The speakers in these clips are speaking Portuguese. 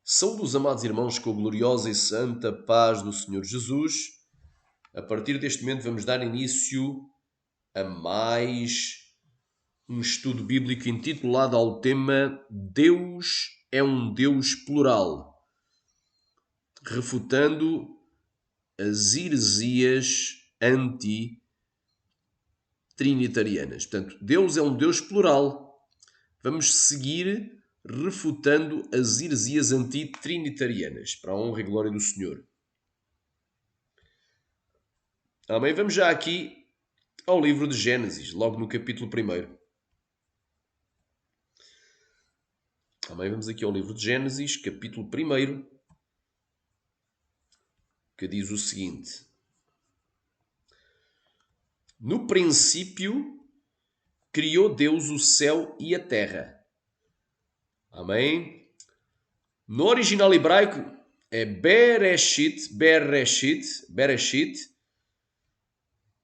Saúde os amados irmãos com a gloriosa e santa paz do Senhor Jesus. A partir deste momento vamos dar início a mais um estudo bíblico intitulado ao tema Deus é um Deus plural, refutando as heresias anti-trinitarianas. Portanto, Deus é um Deus plural. Vamos seguir refutando as heresias anti-trinitarianas, para a honra e glória do Senhor. Amém? Vamos já aqui ao livro de Gênesis, logo no capítulo 1. Amém? Vamos aqui ao livro de Gênesis, capítulo 1, que diz o seguinte: No princípio criou Deus o céu e a terra. Amém? No original hebraico é Bereshit.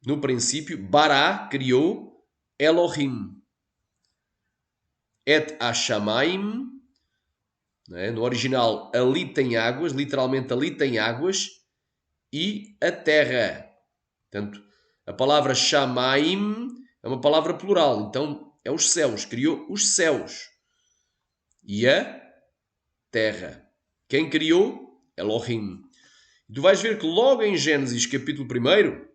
No princípio, Bará criou Elohim. Et Hashamayim. No original, ali tem águas, literalmente ali tem águas, e a terra. Portanto, a palavra Shamayim é uma palavra plural, então é os céus, criou os céus e a terra. Quem criou? Elohim. E tu vais ver que logo em Gênesis capítulo 1,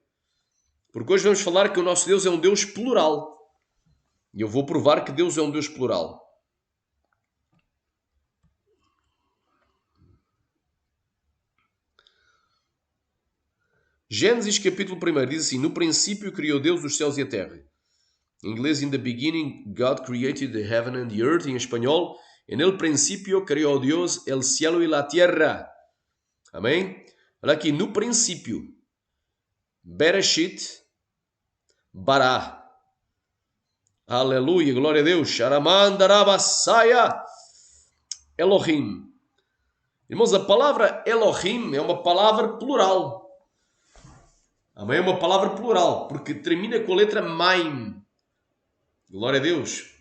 porque hoje vamos falar que o nosso Deus é um Deus plural. E eu vou provar que Deus é um Deus plural. Gênesis capítulo 1 diz assim: No princípio criou Deus os céus e a terra. Em inglês, in the beginning, God created the heaven and the earth. Em espanhol, en el principio creó Dios el cielo y la tierra. Amém? Olha aqui, no princípio. Bereshit, Bará. Aleluia, glória a Deus. Sharamandarabasaya, Elohim. Irmãos, a palavra Elohim é uma palavra plural. Amém? É uma palavra plural, porque termina com a letra Maim. Glória a Deus.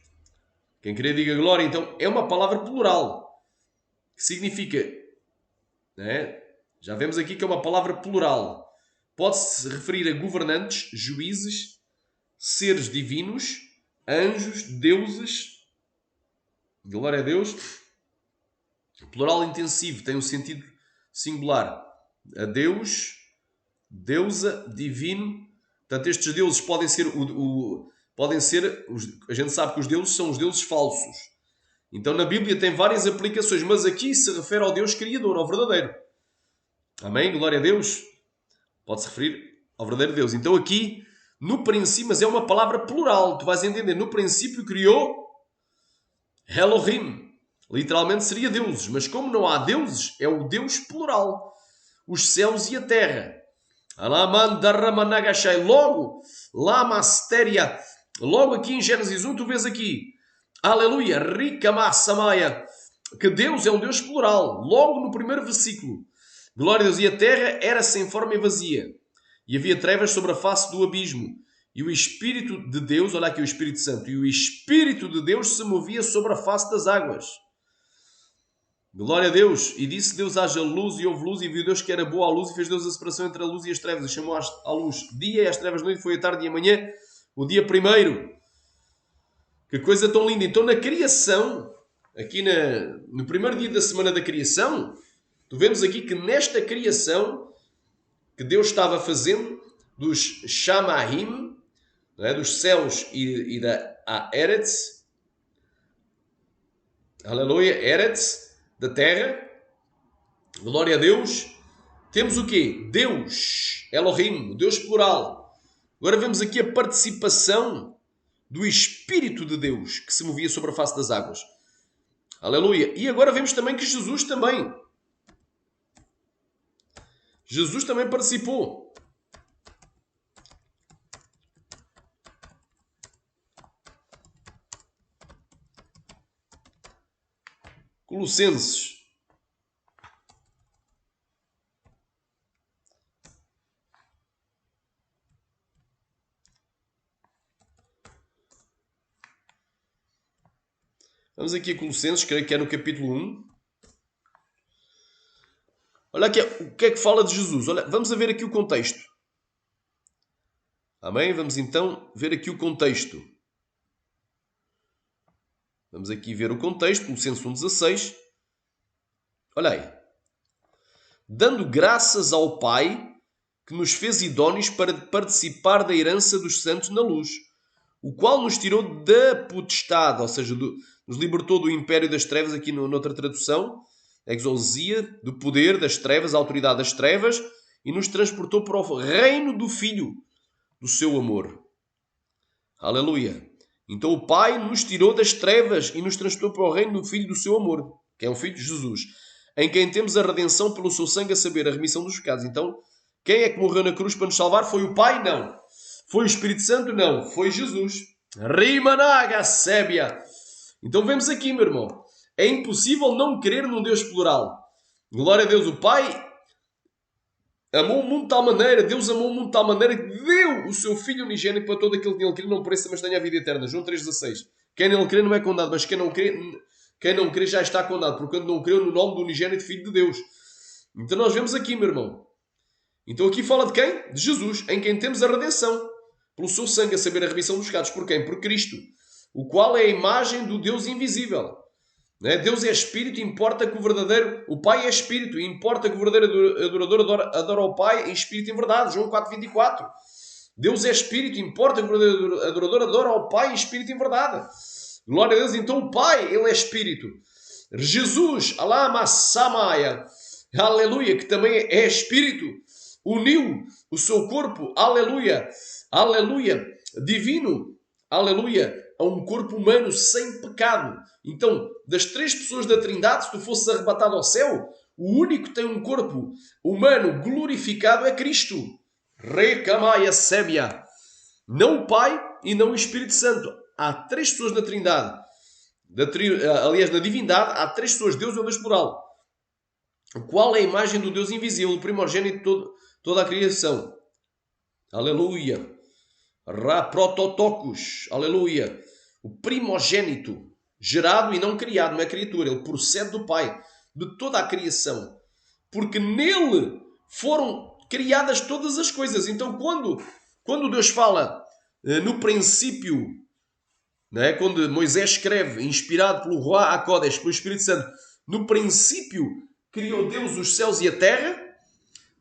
Quem querer diga glória, então é uma palavra plural. Que significa, já vemos aqui que é uma palavra plural. Pode-se referir a governantes, juízes, seres divinos, anjos, deuses. Glória a Deus. Plural intensivo, tem um sentido singular. A Deus, deusa, divino. Portanto, estes deuses podem ser a gente sabe que os deuses são os deuses falsos. Então na Bíblia tem várias aplicações, mas aqui se refere ao Deus Criador, ao verdadeiro. Amém? Glória a Deus. Pode-se referir ao verdadeiro Deus. Então aqui, no princípio, mas é uma palavra plural, tu vais entender. No princípio criou Elohim. Literalmente seria deuses, mas como não há deuses, é o Deus plural. Os céus e a terra. Logo, Lamastéria. Logo aqui em Gênesis 1, tu vês aqui, aleluia, Rikama Samaya, que Deus é um Deus plural. Logo no primeiro versículo, glória a Deus, e a terra era sem forma e vazia, e havia trevas sobre a face do abismo, e o Espírito de Deus, olha aqui o Espírito Santo, e o Espírito de Deus se movia sobre a face das águas. Glória a Deus. E disse Deus: haja luz, e houve luz, e viu Deus que era boa a luz, e fez Deus a separação entre a luz e as trevas, e chamou à luz dia, e às trevas noite, foi a tarde e a manhã, o dia primeiro. Que coisa tão linda. Então na criação, aqui no primeiro dia da semana da criação, tu vemos aqui que nesta criação que Deus estava fazendo dos Shamahim, dos céus e da Eretz, aleluia, Eretz, da terra, glória a Deus, temos o quê? Deus, Elohim, o Deus plural. Agora vemos aqui a participação do Espírito de Deus que se movia sobre a face das águas. Aleluia. E agora vemos também que Jesus também participou. Colossenses. Vamos aqui a Colossenses, creio que é no capítulo 1. Olha aqui, o que é que fala de Jesus? Olha, vamos a ver aqui o contexto. Amém? Vamos então ver aqui o contexto. Vamos aqui ver o contexto, Colossenses 1,16. Olha aí. Dando graças ao Pai que nos fez idóneos para participar da herança dos santos na luz, o qual nos tirou da potestade, ou seja, nos libertou do império das trevas, aqui noutra tradução, exousia, do poder das trevas, a autoridade das trevas, e nos transportou para o reino do Filho do seu amor. Aleluia! Então o Pai nos tirou das trevas e nos transportou para o reino do Filho do seu amor, que é o Filho de Jesus, em quem temos a redenção pelo seu sangue, a saber, a remissão dos pecados. Então, quem é que morreu na cruz para nos salvar? Foi o Pai? Não. Foi o Espírito Santo? Não. Foi Jesus. Rimanaga sébia. Então vemos aqui, meu irmão. É impossível não crer num Deus plural. Glória a Deus. O Pai amou o mundo de tal maneira, Deus amou o mundo de tal maneira que deu o seu Filho unigênito para todo aquele que nele crê, não pereça, mas tenha a vida eterna. João 3,16. Quem nele crê não é condenado, mas quem não crê já está condenado, porque não creu no nome do unigênito Filho de Deus. Então nós vemos aqui, meu irmão. Então aqui fala de quem? De Jesus, em quem temos a redenção, pelo seu sangue, a saber, a remissão dos pecados. Por quem? Por Cristo, o qual é a imagem do Deus invisível. Deus é Espírito, importa que o verdadeiro... O Pai é Espírito, importa que o verdadeiro adorador adora ao Pai em Espírito e em verdade. João 4,24. Deus é Espírito, importa que o verdadeiro adorador adora ao Pai em Espírito e em verdade. Glória a Deus. Então o Pai, Ele é Espírito. Jesus, Alama Samaya, aleluia, que também é Espírito, uniu o seu corpo, aleluia, aleluia, divino, aleluia, a um corpo humano sem pecado. Então, das três pessoas da Trindade, se tu fosses arrebatado ao céu, o único que tem um corpo humano glorificado é Cristo. Recamaya sébia. Não o Pai e não o Espírito Santo. Há três pessoas na Trindade. Aliás, na divindade, há três pessoas. Deus é o Deus plural. Qual é a imagem do Deus invisível, o primogênito de toda a criação? Aleluia. Prototocos. Aleluia. O primogênito, gerado e não criado, não é criatura. Ele procede do Pai, de toda a criação. Porque nele foram criadas todas as coisas. Então, quando Deus fala no princípio, não é? Quando Moisés escreve, inspirado pelo Ruach HaKodesh, pelo Espírito Santo, no princípio criou Deus os céus e a terra.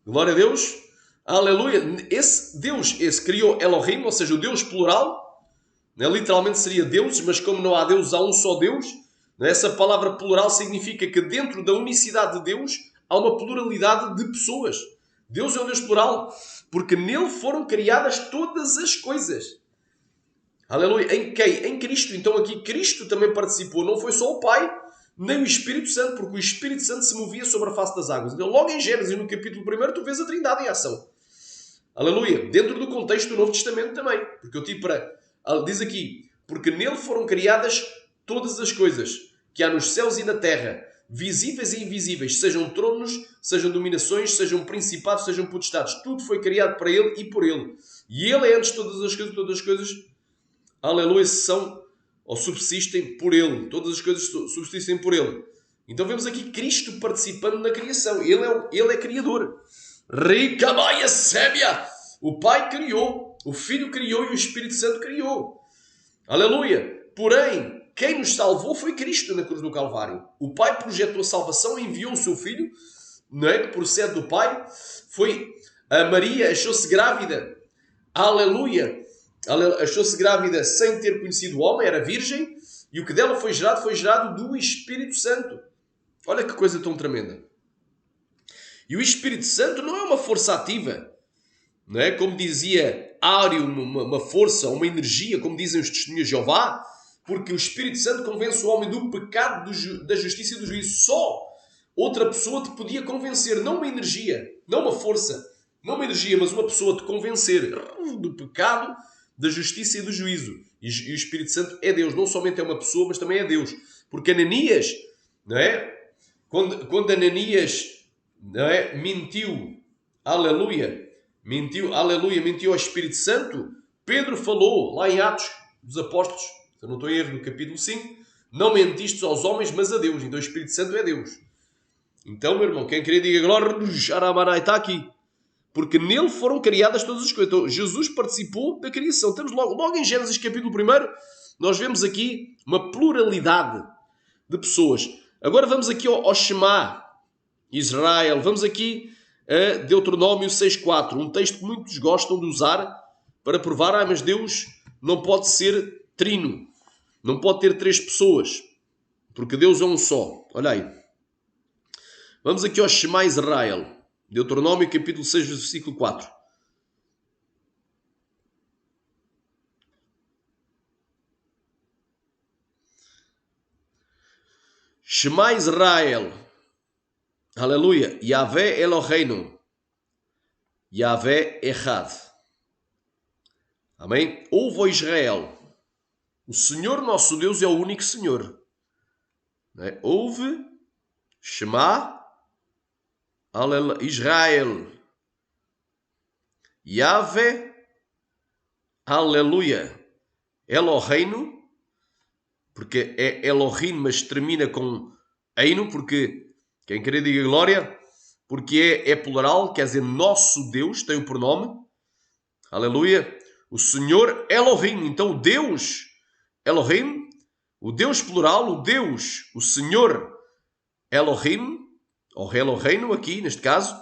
Glória a Deus. Aleluia. Esse Deus, criou Elohim, ou seja, o Deus plural. Literalmente seria deuses, mas como não há deuses, há um só Deus. Essa palavra plural significa que dentro da unicidade de Deus há uma pluralidade de pessoas. Deus é um Deus plural, porque nele foram criadas todas as coisas. Aleluia. Em quem? Em Cristo. Então aqui Cristo também participou. Não foi só o Pai, nem o Espírito Santo, porque o Espírito Santo se movia sobre a face das águas. Então, logo em Gênesis, no capítulo 1, tu vês a Trindade em ação. Aleluia. Dentro do contexto do Novo Testamento também. Porque eu tive para... Diz aqui, porque nele foram criadas todas as coisas que há nos céus e na terra, visíveis e invisíveis, sejam tronos, sejam dominações, sejam principados, sejam potestades. Tudo foi criado para ele e por ele. E ele é antes de todas as coisas, aleluia, são ou subsistem por ele. Todas as coisas subsistem por ele. Então vemos aqui Cristo participando na criação. Ele é criador. Ricamaia sébia. O Pai criou, o Filho criou e o Espírito Santo criou. Aleluia. Porém, quem nos salvou foi Cristo na cruz do Calvário. O Pai projetou a salvação e enviou o seu Filho, não é? Que procede do Pai. A Maria achou-se grávida. Aleluia. Achou-se grávida sem ter conhecido o homem, era virgem, e o que dela foi gerado do Espírito Santo. Olha que coisa tão tremenda. E o Espírito Santo não é uma força ativa, não é? Como dizia Áureo, uma força, uma energia, como dizem os testemunhos de Jeová, porque o Espírito Santo convence o homem do pecado, da justiça e do juízo. Só outra pessoa te podia convencer, não uma energia, não uma força, não uma energia, mas uma pessoa te convencer do pecado, da justiça e do juízo. E o Espírito Santo é Deus. Não somente é uma pessoa, mas também é Deus. Porque Ananias, não é? Quando Ananias, não é? Mentiu ao Espírito Santo, Pedro falou, lá em Atos dos Apóstolos, se eu não estou em erro, no capítulo 5, não mentistes aos homens, mas a Deus. Então o Espírito Santo é Deus. Então, meu irmão, quem queria diga glória, está aqui. Porque nele foram criadas todas as coisas. Então, Jesus participou da criação. Temos logo em Gênesis capítulo 1, nós vemos aqui uma pluralidade de pessoas. Agora vamos aqui ao Shema, Israel. Vamos aqui a Deuteronômio 6.4. Um texto que muitos gostam de usar para provar, mas Deus não pode ser trino. Não pode ter três pessoas. Porque Deus é um só. Olha aí. Vamos aqui ao Shema Israel. Deuteronômio capítulo 6, versículo 4. Shema Israel. Aleluia. Yahvé Eloheinu. Yahvé Echad. Amém? Ouve, ó Israel. O Senhor nosso Deus é o único Senhor. É? Ouve, Shema, Israel. Yahvé, aleluia. Eloheinu, porque é Elohim, mas termina com Eino, porque quem querer diga glória, porque é plural, quer dizer nosso Deus, tem o pronome. Aleluia. O Senhor Elohim, então o Deus Elohim, o Deus plural, o Deus, o Senhor Elohim, ou Eloheinu aqui neste caso,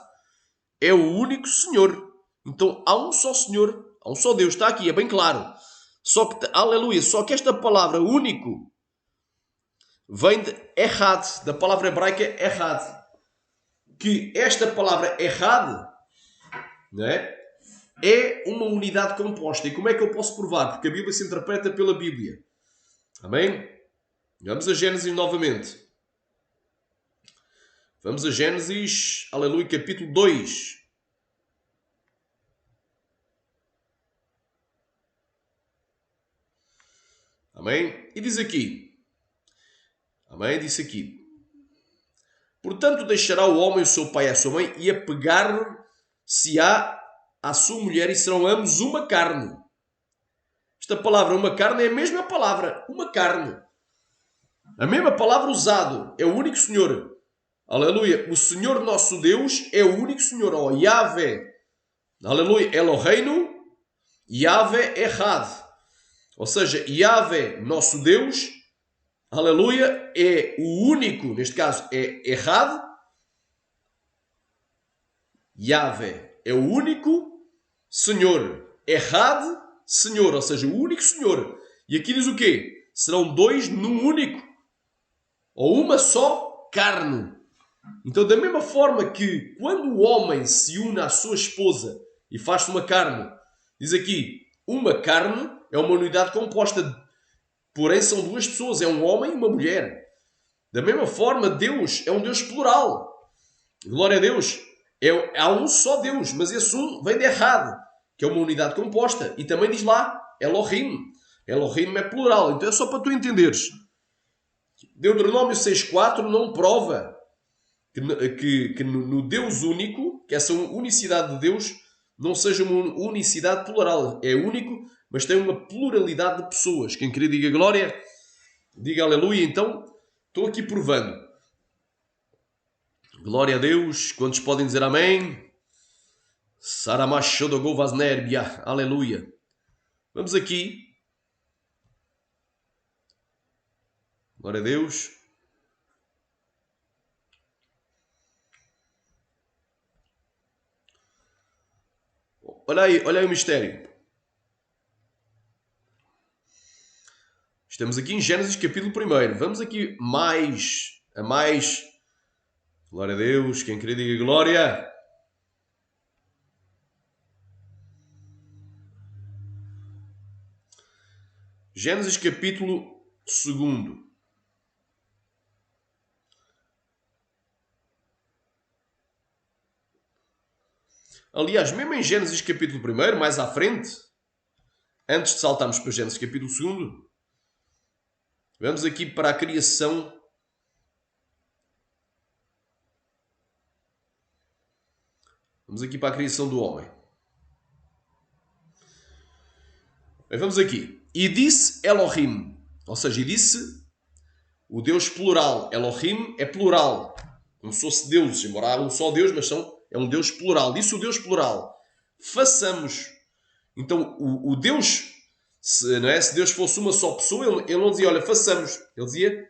é o único Senhor. Então há um só Senhor, há um só Deus, está aqui, é bem claro. Só que, aleluia, só que esta palavra único vem de Echad, da palavra hebraica Echad. Que esta palavra Echad, né, é uma unidade composta. E como é que eu posso provar? Porque a Bíblia se interpreta pela Bíblia. Amém? Vamos a Gênesis novamente. Vamos a Gênesis, aleluia, capítulo 2. Amém? E diz aqui. Amém? Diz aqui. Portanto, deixará o homem o seu pai e a sua mãe e apegar-se-á à sua mulher e serão ambos uma carne. Esta palavra, uma carne, é a mesma palavra, uma carne. A mesma palavra usada, é o único Senhor. Aleluia. O Senhor nosso Deus é o único Senhor. Oh, Yahvé. Aleluia. Eloheinu. Yahvé Echad. Ou seja, Yahvé, nosso Deus, aleluia, é o único, neste caso é Echad. Yahvé é o único Senhor. Echad, Senhor, ou seja, o único Senhor. E aqui diz o quê? Serão dois num único. Ou uma só carne. Então, da mesma forma que quando o homem se une à sua esposa e faz-se uma carne, diz aqui, uma carne é uma unidade composta, porém são duas pessoas, é um homem e uma mulher. Da mesma forma, Deus é um Deus plural. Glória a Deus. Há um só Deus, mas esse um vem de errado, que é uma unidade composta. E também diz lá, Elohim. Elohim é plural. Então é só para tu entenderes. Deuteronômio 6.4 não prova que no Deus único, que essa unicidade de Deus não seja uma unicidade plural. É único, mas tem uma pluralidade de pessoas. Quem queria diga glória, diga aleluia. Então, estou aqui provando. Glória a Deus. Quantos podem dizer amém? Saramachodogovasnerbia. Aleluia. Vamos aqui. Glória a Deus. Olha aí o mistério. Estamos aqui em Gênesis capítulo 1. Vamos aqui mais. Glória a Deus. Quem queria diga glória. Gênesis capítulo 2. Aliás, mesmo em Gênesis capítulo 1, mais à frente, antes de saltarmos para Gênesis capítulo 2, vamos aqui para a criação. Vamos aqui para a criação do homem. Bem, vamos aqui. E disse Elohim, ou seja, e disse o Deus plural. Elohim é plural. Como se fosse deuses, embora há um só Deus, mas é um Deus plural. Disse o Deus plural. Façamos. Então, o Deus, não é? Se Deus fosse uma só pessoa, ele não dizia, olha, façamos. Ele dizia,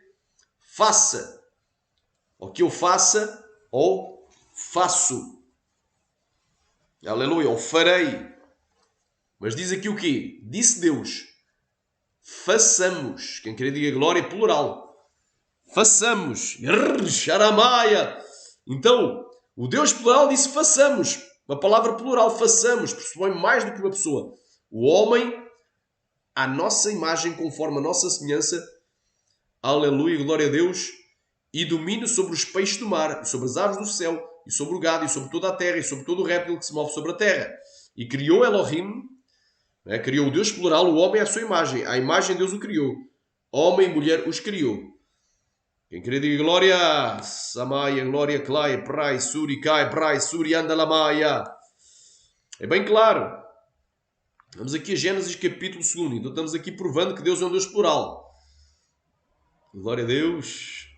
faça. Ou que eu faça, ou faço. Aleluia, ou farei. Mas diz aqui o quê? Disse Deus, façamos. Quem quer diga glória, plural. Façamos. Xaramaia. Então, o Deus plural disse façamos. Uma palavra plural, façamos, pressupõe mais do que uma pessoa. O homem, à nossa imagem, conforme a nossa semelhança, aleluia, glória a Deus, e domine sobre os peixes do mar, e sobre as aves do céu, e sobre o gado, e sobre toda a terra, e sobre todo o réptil que se move sobre a terra. E criou Elohim, criou o Deus plural, o homem à sua imagem. À imagem Deus o criou. Homem e mulher os criou. Quem queria dizer glória, Samaya, glória, Clay, Prai, Suri, Kai, Prai, Suri, Andalamaya. É bem claro. Vamos aqui a Gênesis capítulo 2. Então estamos aqui provando que Deus é um Deus plural. Glória a Deus.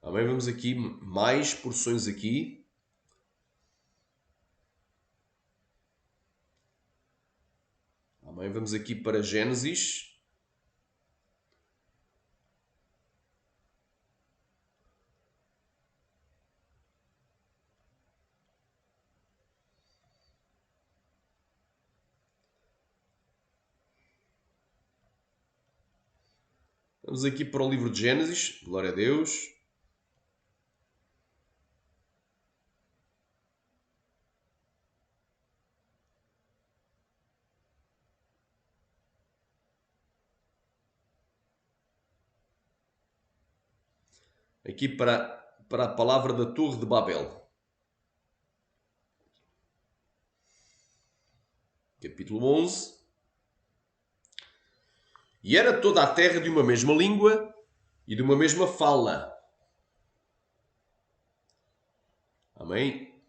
Amém? Vamos aqui mais porções aqui. Amém? Vamos aqui para Gênesis. Vamos aqui para o livro de Gênesis. Glória a Deus. Aqui para a palavra da Torre de Babel. Capítulo 11. E era toda a terra de uma mesma língua e de uma mesma fala. Amém?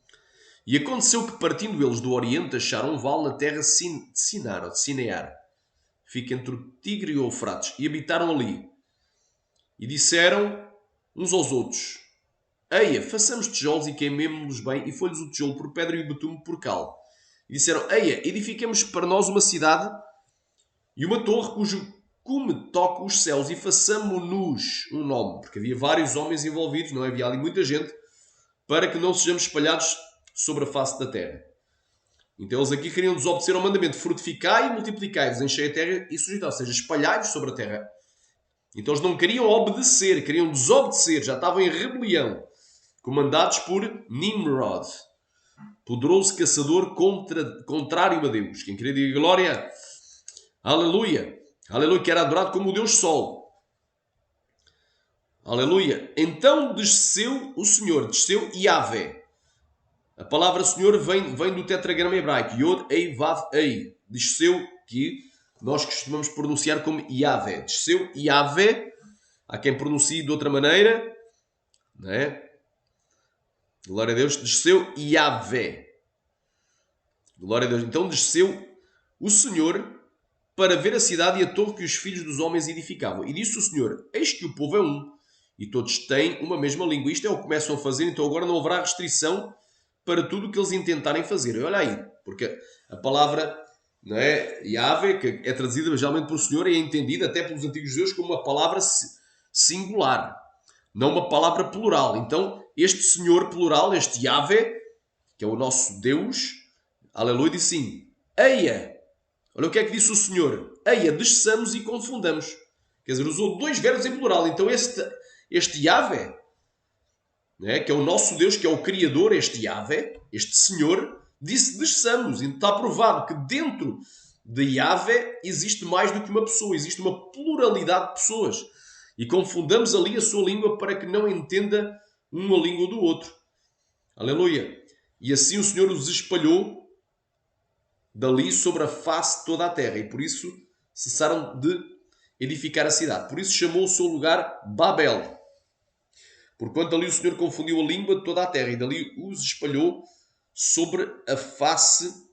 E aconteceu que, partindo eles do Oriente, acharam um vale na terra de Sinar, ou de Sinear. Fica entre o Tigre e o Eufrates. E habitaram ali. E disseram uns aos outros: Eia, façamos tijolos e queimemo-los bem. E foi-lhes o tijolo por pedra e o betume por cal. E disseram: Eia, edifiquemos para nós uma cidade e uma torre cujo cume toca os céus e façamo-nos um nome. Porque havia vários homens envolvidos, não havia ali muita gente, para que não sejamos espalhados sobre a face da terra. Então eles aqui queriam desobedecer ao mandamento: frutificai e multiplicai-vos, enchei a terra e sujeitai, ou seja, espalhai-vos sobre a terra. Então eles não queriam obedecer, queriam desobedecer, já estavam em rebelião, comandados por Nimrod, poderoso caçador contrário a Deus. Quem queria dizer glória, aleluia, aleluia, que era adorado como o Deus Sol. Aleluia. Então desceu o Senhor, desceu Yahvé. A palavra Senhor vem do tetragrama hebraico, Yod, Ei, Vav, Ei. Desceu, que nós costumamos pronunciar como Yahvé. Desceu Yahvé. Há quem pronuncie de outra maneira, não é? Glória a Deus. Desceu Yahvé. Glória a Deus. Então desceu o Senhor para ver a cidade e a torre que os filhos dos homens edificavam. E disse o Senhor: Eis que o povo é um, e todos têm uma mesma língua. Isto é o que começam a fazer, então agora não haverá restrição para tudo o que eles intentarem fazer. Olha aí, porque a palavra, não é, Yahvé, que é traduzida geralmente por Senhor, é entendida até pelos antigos judeus como uma palavra singular, não uma palavra plural. Então, este Senhor plural, este Yahvé, que é o nosso Deus, aleluia, diz assim: Eia, olha o que é que disse o Senhor: Eia, desçamos e confundamos. Quer dizer, usou dois verbos em plural. Então este Yahvé, né, que é o nosso Deus, que é o Criador, este Yahvé, este Senhor, disse desçamos. E está provado que dentro de Yahvé existe mais do que uma pessoa, existe uma pluralidade de pessoas. E confundamos ali a sua língua para que não entenda uma língua do outro. Aleluia. E assim o Senhor os espalhou dali sobre a face de toda a terra. E por isso cessaram de edificar a cidade. Por isso chamou o seu lugar Babel. Porquanto ali o Senhor confundiu a língua de toda a terra e dali os espalhou sobre a face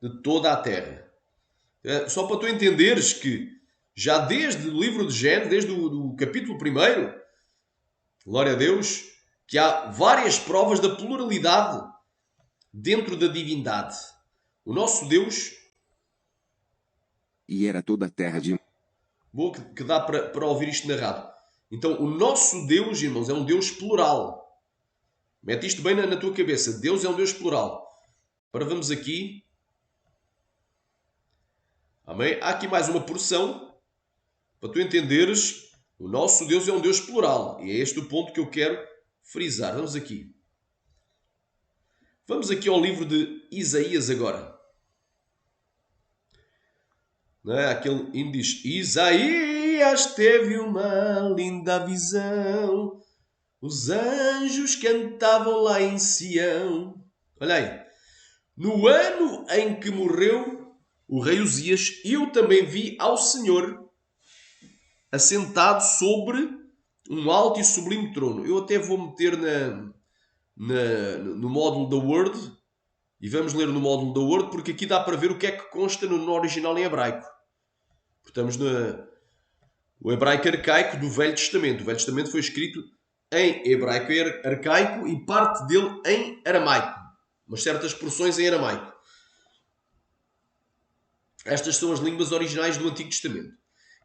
de toda a terra. Só para tu entenderes que já desde o livro de Gênesis, desde o capítulo 1, glória a Deus, que há várias provas da pluralidade dentro da divindade. O nosso Deus... E era toda a terra de... Boa, que dá para ouvir isto narrado. Então, o nosso Deus, irmãos, é um Deus plural. Mete isto bem na tua cabeça. Deus é um Deus plural. Agora vamos aqui. Amém? Há aqui mais uma porção para tu entenderes. O nosso Deus é um Deus plural. E é este o ponto que eu quero frisar. Vamos aqui. Vamos aqui ao livro de Isaías agora. Não é? Aquele hino diz: Isaías teve uma linda visão, os anjos cantavam lá em Sião. Olha aí. No ano em que morreu o rei Uzias, eu também vi ao Senhor assentado sobre um alto e sublime trono. Eu até vou meter no módulo da Word, e vamos ler no módulo da Word, porque aqui dá para ver o que é que consta no original em hebraico. Estamos no hebraico arcaico do Velho Testamento. O Velho Testamento foi escrito em hebraico arcaico e parte dele em aramaico. Mas certas porções em aramaico. Estas são as línguas originais do Antigo Testamento.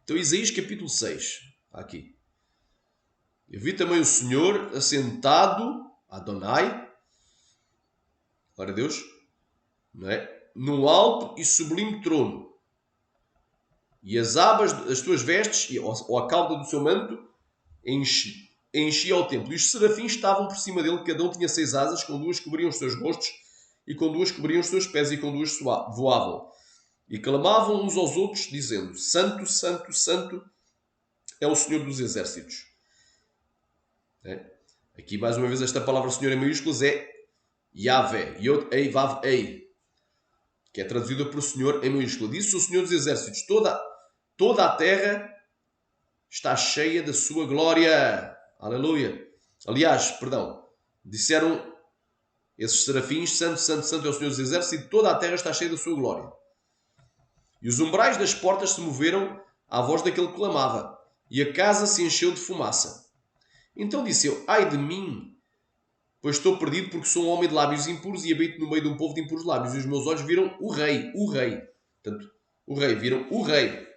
Então, Isaías capítulo 6. Aqui. Eu vi também o Senhor assentado, Adonai, glória a Deus, não é? Num alto e sublime trono. E as abas das tuas vestes, ou a cauda do seu manto, enchia o templo. E os serafins estavam por cima dele, cada um tinha 6 asas, com 2 cobriam os seus rostos, e com 2 cobriam os seus pés, e com 2 voavam. E clamavam uns aos outros, dizendo: Santo, Santo, Santo é o Senhor dos Exércitos. Aqui, mais uma vez, esta palavra Senhor em maiúsculas é Yahvé, Yod-Ei, Vav-Ei, que é traduzida por Senhor em maiúscula. Disse o Senhor dos Exércitos: toda a terra está cheia da sua glória. Aleluia. Aliás, perdão, disseram esses serafins: Santo, Santo, Santo é o Senhor dos Exércitos, e toda a terra está cheia da sua glória. E os umbrais das portas se moveram à voz daquele que clamava, e a casa se encheu de fumaça. Então disse eu: ai de mim, pois estou perdido, porque sou um homem de lábios impuros e habito no meio de um povo de impuros lábios. E os meus olhos viram o rei. Portanto, viram o rei,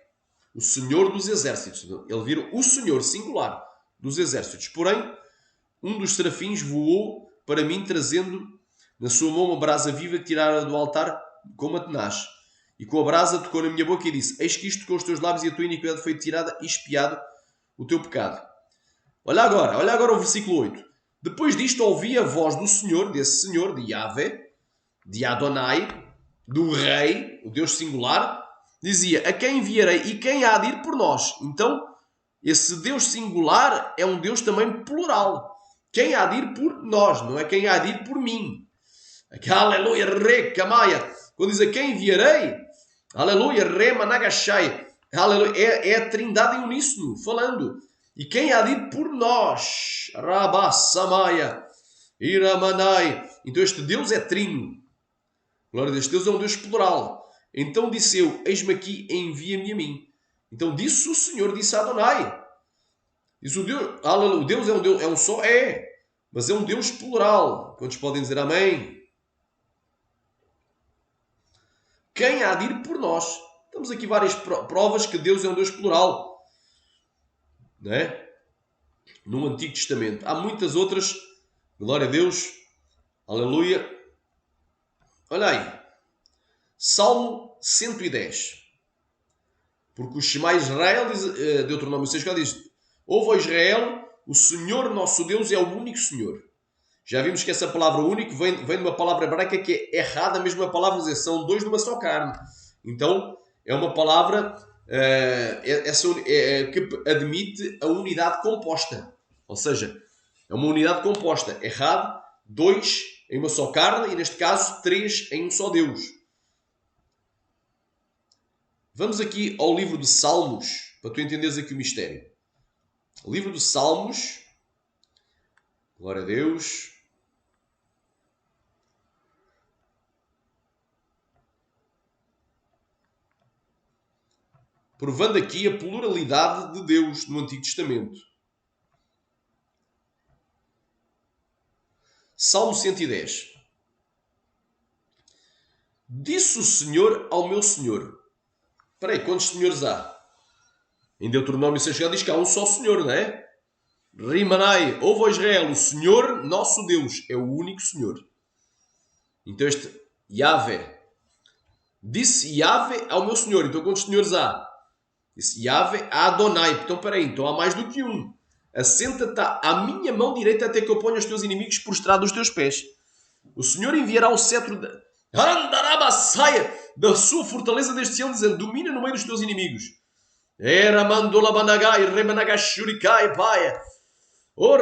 o Senhor dos Exércitos. Ele viram o Senhor, singular, dos Exércitos. Porém, um dos serafins voou para mim, trazendo na sua mão uma brasa viva que tirara do altar como a tenaz. E com a brasa tocou na minha boca e disse: eis que isto tocou os teus lábios e a tua iniquidade foi tirada e expiado o teu pecado. Olha agora o versículo 8. Depois disto ouvi a voz do Senhor, desse Senhor, de Yahvé, de Adonai, do Rei, o Deus singular, dizia: a quem enviarei e quem há de ir por nós? Então, esse Deus singular é um Deus também plural. Quem há de ir por nós, não é quem há de ir por mim. Aleluia, re, camaya. Quando diz a quem enviarei, aleluia, re, managashai. Aleluia, é a trindade em uníssono, falando. E quem há de ir por nós? Rabá, Samaya, Iramanai. Então este Deus é trino. Glória a Deus, este Deus é um Deus plural. Então disse eu: eis-me aqui, envia-me a mim. Então disse o Senhor, disse a Adonai. Diz o Deus, aleluia, o Deus é um Deus, é um só, mas é um Deus plural. Quantos podem dizer amém? Quem há de ir por nós? Temos aqui várias provas que Deus é um Deus plural. Não é? No Antigo Testamento. Há muitas outras. Glória a Deus. Aleluia. Olha aí. Salmo 110. Porque o Shema Israel, diz, Deuteronômio 6, diz: ouve, ó Israel, o Senhor nosso Deus é o único Senhor. Já vimos que essa palavra único vem de uma palavra hebraica que é errada, a mesma palavra, dizer, são 2 numa só carne. Então, é uma palavra que admite a unidade composta. Ou seja, é uma unidade composta. Errado, 2 em uma só carne e, neste caso, 3 em um só Deus. Vamos aqui ao livro de Salmos, para tu entenderes aqui o mistério. O livro de Salmos, glória a Deus. Provando aqui a pluralidade de Deus no Antigo Testamento. Salmo 110. Disse o Senhor ao meu Senhor. Espera aí, quantos senhores há? Em Deuteronômio 6 diz que há um só Senhor, não é? Rimanai, ouve, ó Israel, o Senhor, nosso Deus, é o único Senhor. Então este Yahvé. Disse Yahvé ao meu Senhor. Então quantos senhores há? Disse Yahvé a Adonai. Então espera aí, então há mais do que um. Assenta-te à minha mão direita até que eu ponha os teus inimigos prostrados aos teus pés. O Senhor enviará o cetro da sua fortaleza deste céu, dizendo, domina no meio dos teus inimigos. Era mandola banagai, remanagashurikai, paia. O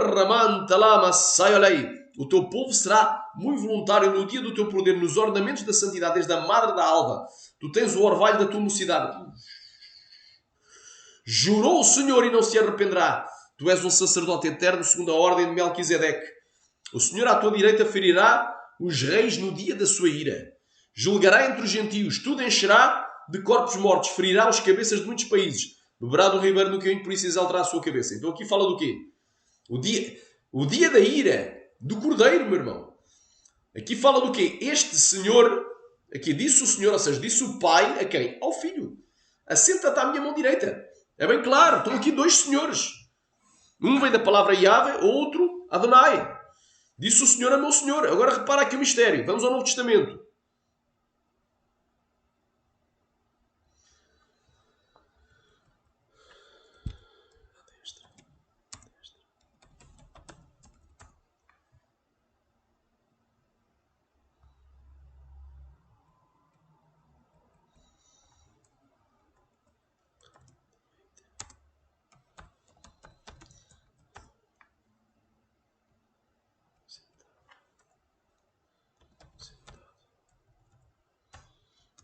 teu povo será muito voluntário no dia do teu poder, nos ornamentos da santidade, desde a madre da alva. Tu tens o orvalho da tua mocidade. Jurou o Senhor e não se arrependerá. Tu és um sacerdote eterno, segundo a ordem de Melquisedeque. O Senhor à tua direita ferirá os reis no dia da sua ira. Julgará entre os gentios, tudo encherá de corpos mortos, ferirá os cabeças de muitos países. Beberá do ribeiro no caminho, por isso exaltará a sua cabeça. Então aqui fala do quê? O dia da ira do Cordeiro, meu irmão. Aqui fala do quê? Este Senhor, aqui disse o Senhor, ou seja, disse o Pai a quem? Ao Filho. Assenta-te à minha mão direita. É bem claro, estão aqui dois senhores. Um vem da palavra Yahvé, outro Adonai. Disse o Senhor a meu Senhor. Agora repara aqui o mistério. Vamos ao Novo Testamento.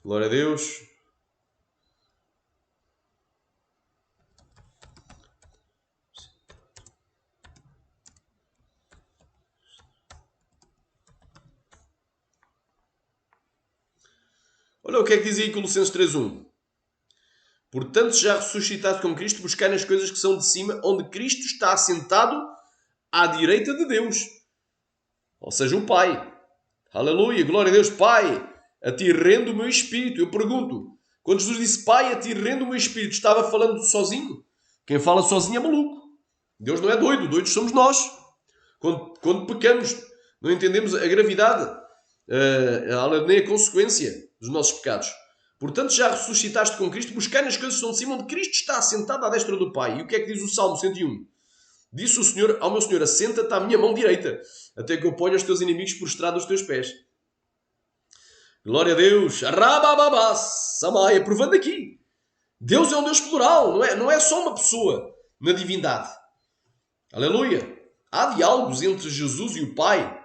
Glória a Deus. Olha o que é que diz aí Colossenses 3.1. Portanto, se já ressuscitaste com Cristo, buscai nas coisas que são de cima, onde Cristo está assentado à direita de Deus. Ou seja, o Pai. Aleluia, glória a Deus. Pai, a ti rendo o meu espírito. Eu pergunto, quando Jesus disse Pai, a ti rendo o meu espírito, estava falando sozinho? Quem fala sozinho é maluco. Deus não é doido, doidos somos nós. Quando pecamos, não entendemos a gravidade, nem a consequência dos nossos pecados. Portanto, já ressuscitaste com Cristo, buscai nas coisas que são de cima, onde Cristo está assentado à destra do Pai. E o que é que diz o Salmo 101? Disse o Senhor ao meu Senhor, assenta-te à minha mão direita, até que eu ponha os teus inimigos prostrados aos teus pés. Glória a Deus. Samaya, provando aqui. Deus é um Deus plural, não é só uma pessoa na divindade. Aleluia. Há diálogos entre Jesus e o Pai.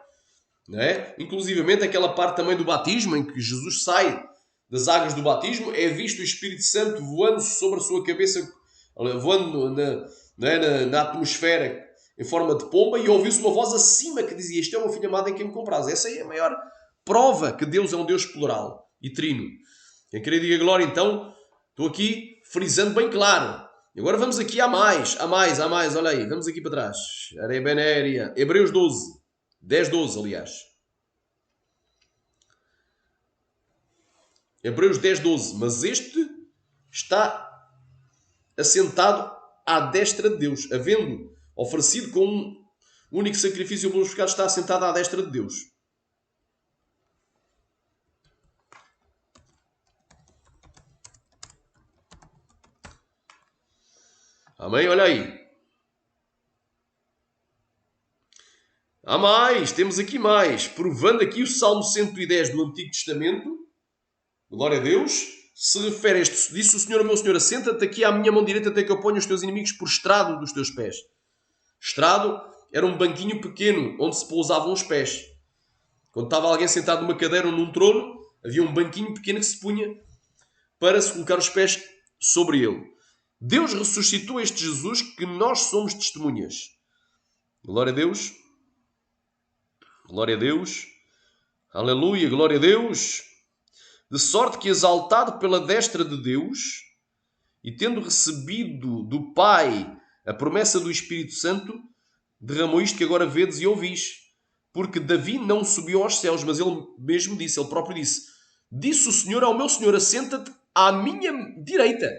Não é? Inclusivamente aquela parte também do batismo, em que Jesus sai das águas do batismo, é visto o Espírito Santo voando sobre a sua cabeça, voando na atmosfera em forma de pomba, e ouviu-se uma voz acima que dizia, este é o meu filho amado em quem me compraz. Essa é a maior prova que Deus é um Deus plural e trino. Quem querer diga glória, então, estou aqui frisando bem claro. E agora vamos aqui a mais, olha aí, vamos aqui para trás. Arebenéria, Hebreus 12, 10:12, aliás. Hebreus 10:12, mas este está assentado à destra de Deus, havendo oferecido com um único sacrifício pelos pecados, está assentado à destra de Deus. Amém? Olha aí. Há mais, temos aqui mais. Provando aqui o Salmo 110 do Antigo Testamento. Glória a Deus. Se refere a este, disse o Senhor ao meu Senhor, assenta-te aqui à minha mão direita até que eu ponha os teus inimigos por estrado dos teus pés. Estrado era um banquinho pequeno onde se pousavam os pés. Quando estava alguém sentado numa cadeira ou num trono, havia um banquinho pequeno que se punha para se colocar os pés sobre ele. Deus ressuscitou este Jesus que nós somos testemunhas. Glória a Deus. Glória a Deus. Aleluia, glória a Deus. De sorte que, exaltado pela destra de Deus e tendo recebido do Pai a promessa do Espírito Santo, derramou isto que agora vedes e ouvis. Porque Davi não subiu aos céus, mas ele mesmo disse, ele próprio disse o Senhor ao meu Senhor, assenta-te à minha direita.